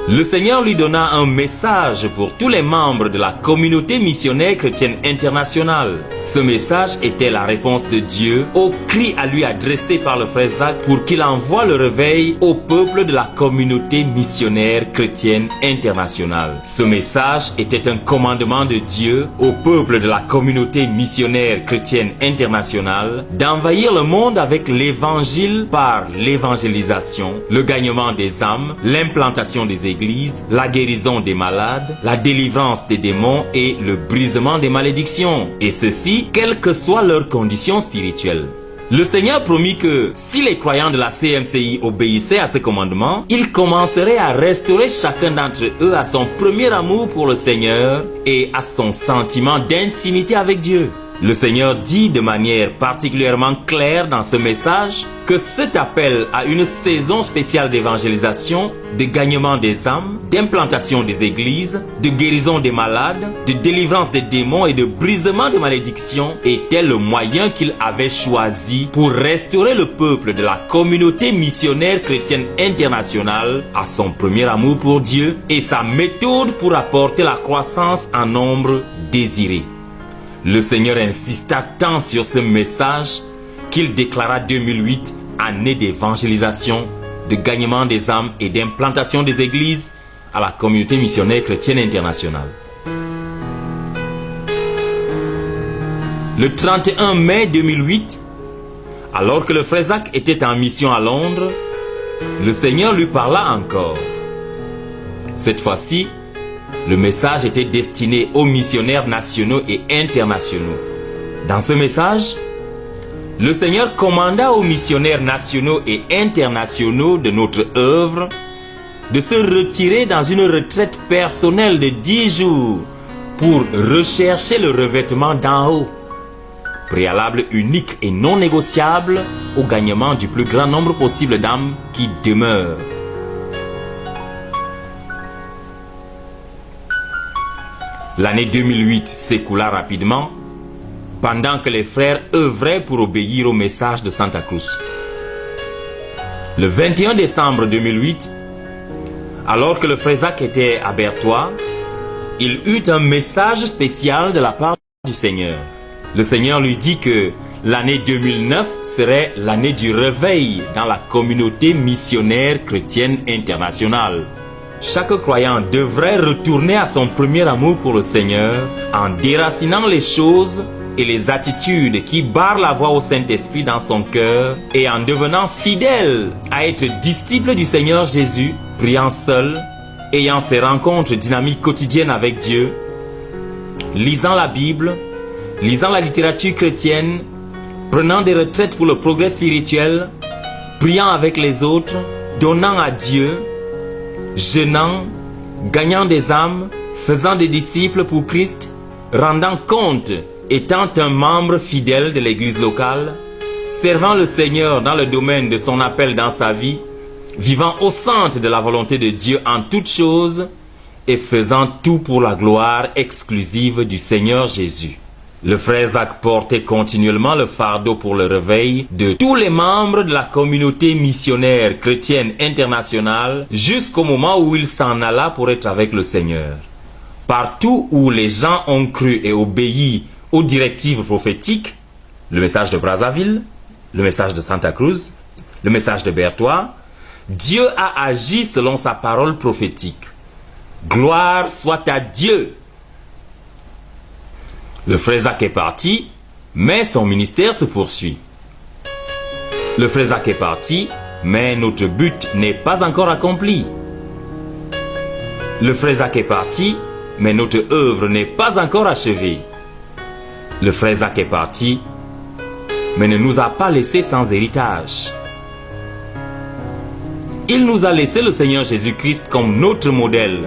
Speaker 1: le Seigneur lui donna un message pour tous les membres de la communauté missionnaire chrétienne internationale. Ce message était la réponse de Dieu au cri à lui adressé par le frère Zach pour qu'il envoie le réveil au peuple de la communauté missionnaire chrétienne internationale. Ce message était un commandement de Dieu au peuple de la communauté missionnaire chrétienne internationale d'envahir le monde avec l'évangile par l'évangélisation, le gagnement des âmes, l'implantation des églises, la guérison des malades, la délivrance des démons et le brisement des malédictions. Et ceci, quelles que soient leurs conditions spirituelles. Le Seigneur promit que si les croyants de la CMCI obéissaient à ce commandement, il commencerait à restaurer chacun d'entre eux à son premier amour pour le Seigneur et à son sentiment d'intimité avec Dieu. Le Seigneur dit de manière particulièrement claire dans ce message que cet appel à une saison spéciale d'évangélisation, de gagnement des âmes, d'implantation des églises, de guérison des malades, de délivrance des démons et de brisement des malédictions était le moyen qu'il avait choisi pour restaurer le peuple de la communauté missionnaire chrétienne internationale à son premier amour pour Dieu et sa méthode pour apporter la croissance en nombre désiré. Le Seigneur insista tant sur ce message qu'il déclara 2008 année d'évangélisation, de gagnement des âmes et d'implantation des églises à la communauté missionnaire chrétienne internationale. Le 31 mai 2008, alors que le frère Zach était en mission à Londres, le Seigneur lui parla encore. Cette fois-ci, le message était destiné aux missionnaires nationaux et internationaux. Dans ce message, le Seigneur commanda aux missionnaires nationaux et internationaux de notre œuvre de se retirer dans une retraite personnelle de 10 jours pour rechercher le revêtement d'en haut, préalable unique et non négociable au gagnement du plus grand nombre possible d'âmes qui demeurent. L'année 2008 s'écoula rapidement pendant que les frères œuvraient pour obéir au message de Santa Cruz. Le 21 décembre 2008, alors que le frère Zach était à Bertois, il eut un message spécial de la part du Seigneur. Le Seigneur lui dit que l'année 2009 serait l'année du réveil dans la communauté missionnaire chrétienne internationale. Chaque croyant devrait retourner à son premier amour pour le Seigneur en déracinant les choses et les attitudes qui barrent la voie au Saint-Esprit dans son cœur et en devenant fidèle à être disciple du Seigneur Jésus, priant seul, ayant ses rencontres dynamiques quotidiennes avec Dieu, lisant la Bible, lisant la littérature chrétienne, prenant des retraites pour le progrès spirituel, priant avec les autres, donnant à Dieu, jeûnant, gagnant des âmes, faisant des disciples pour Christ, rendant compte, étant un membre fidèle de l'église locale, servant le Seigneur dans le domaine de son appel dans sa vie, vivant au centre de la volonté de Dieu en toutes choses et faisant tout pour la gloire exclusive du Seigneur Jésus. Le frère Zach portait continuellement le fardeau pour le réveil de tous les membres de la communauté missionnaire chrétienne internationale jusqu'au moment où il s'en alla pour être avec le Seigneur. Partout où les gens ont cru et obéi aux directives prophétiques, le message de Brazzaville, le message de Santa Cruz, le message de Bertois, Dieu a agi selon sa parole prophétique. Gloire soit à Dieu! Le frère Zach est parti, mais son ministère se poursuit. Le frère Zach est parti, mais notre but n'est pas encore accompli. Le frère Zach est parti, mais notre œuvre n'est pas encore achevée. Le frère Zach est parti, mais ne nous a pas laissés sans héritage. Il nous a laissé le Seigneur Jésus-Christ comme notre modèle.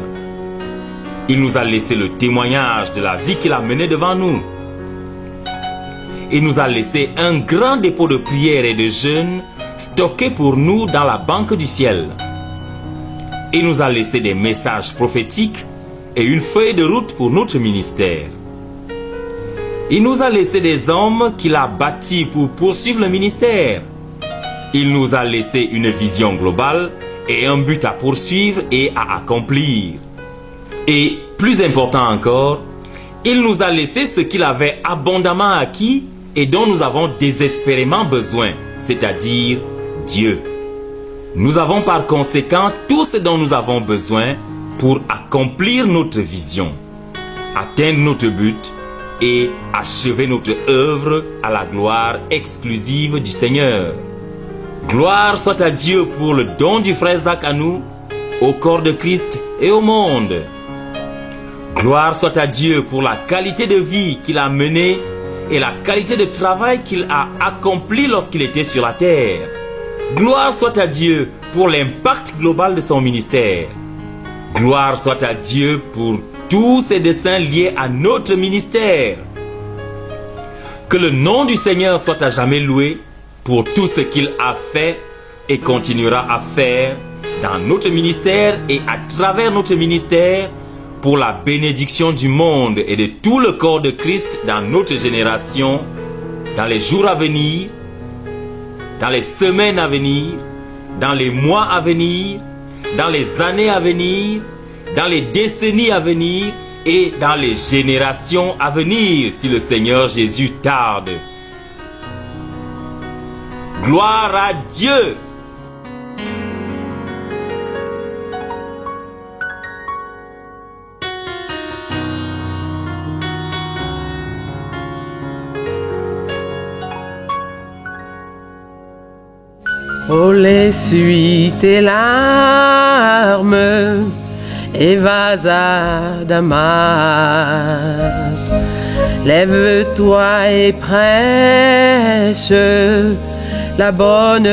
Speaker 1: Il nous a laissé le témoignage de la vie qu'il a menée devant nous. Il nous a laissé un grand dépôt de prières et de jeûnes stocké pour nous dans la banque du ciel. Il nous a laissé des messages prophétiques et une feuille de route pour notre ministère. Il nous a laissé des hommes qu'il a bâtis pour poursuivre le ministère. Il nous a laissé une vision globale et un but à poursuivre et à accomplir. Et plus important encore, il nous a laissé ce qu'il avait abondamment acquis et dont nous avons désespérément besoin, c'est-à-dire Dieu. Nous avons par conséquent tout ce dont nous avons besoin pour accomplir notre vision, atteindre notre but et achever notre œuvre à la gloire exclusive du Seigneur. Gloire soit à Dieu pour le don du frère Zach à nous, au corps de Christ et au monde. Gloire soit à Dieu pour la qualité de vie qu'il a menée et la qualité de travail qu'il a accompli lorsqu'il était sur la terre. Gloire soit à Dieu pour l'impact global de son ministère. Gloire soit à Dieu pour tous ses desseins liés à notre ministère. Que le nom du Seigneur soit à jamais loué pour tout ce qu'il a fait et continuera à faire dans notre ministère et à travers notre ministère pour la bénédiction du monde et de tout le corps de Christ dans notre génération, dans les jours à venir, dans les semaines à venir, dans les mois à venir, dans les années à venir, dans les décennies à venir et dans les générations à venir si le Seigneur Jésus tarde. Gloire à Dieu!
Speaker 19: Oh, essuie tes larmes et vas à Damas. Lève-toi et prêche la bonne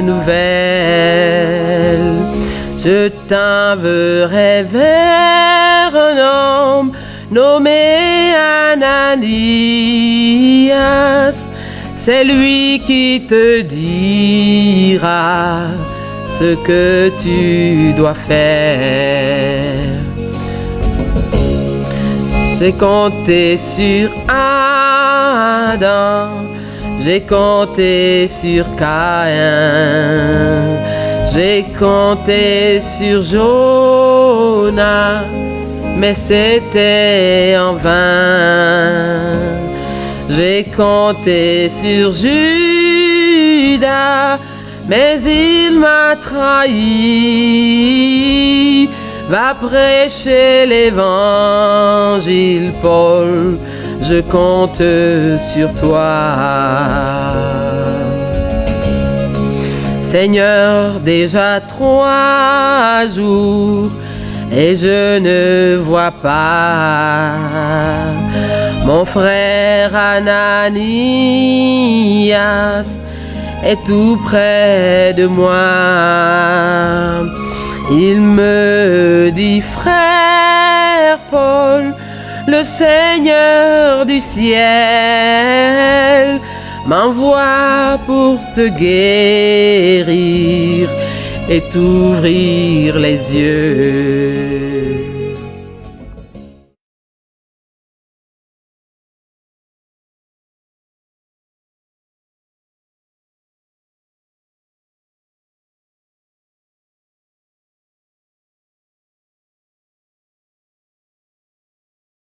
Speaker 19: nouvelle. Je t'enverrai vers un homme nommé Ananias. C'est lui qui te dira ce que tu dois faire. J'ai compté sur Adam, j'ai compté sur Caïn, j'ai compté sur Jonas, mais c'était en vain. J'ai compté sur Judas, mais il m'a trahi. Va prêcher l'évangile, Paul, je compte sur toi. Seigneur, déjà 3 jours et je ne vois pas mon frère Ananias est tout près de moi. Il me dit, frère Paul, le Seigneur du ciel m'envoie pour te guérir et t'ouvrir les yeux.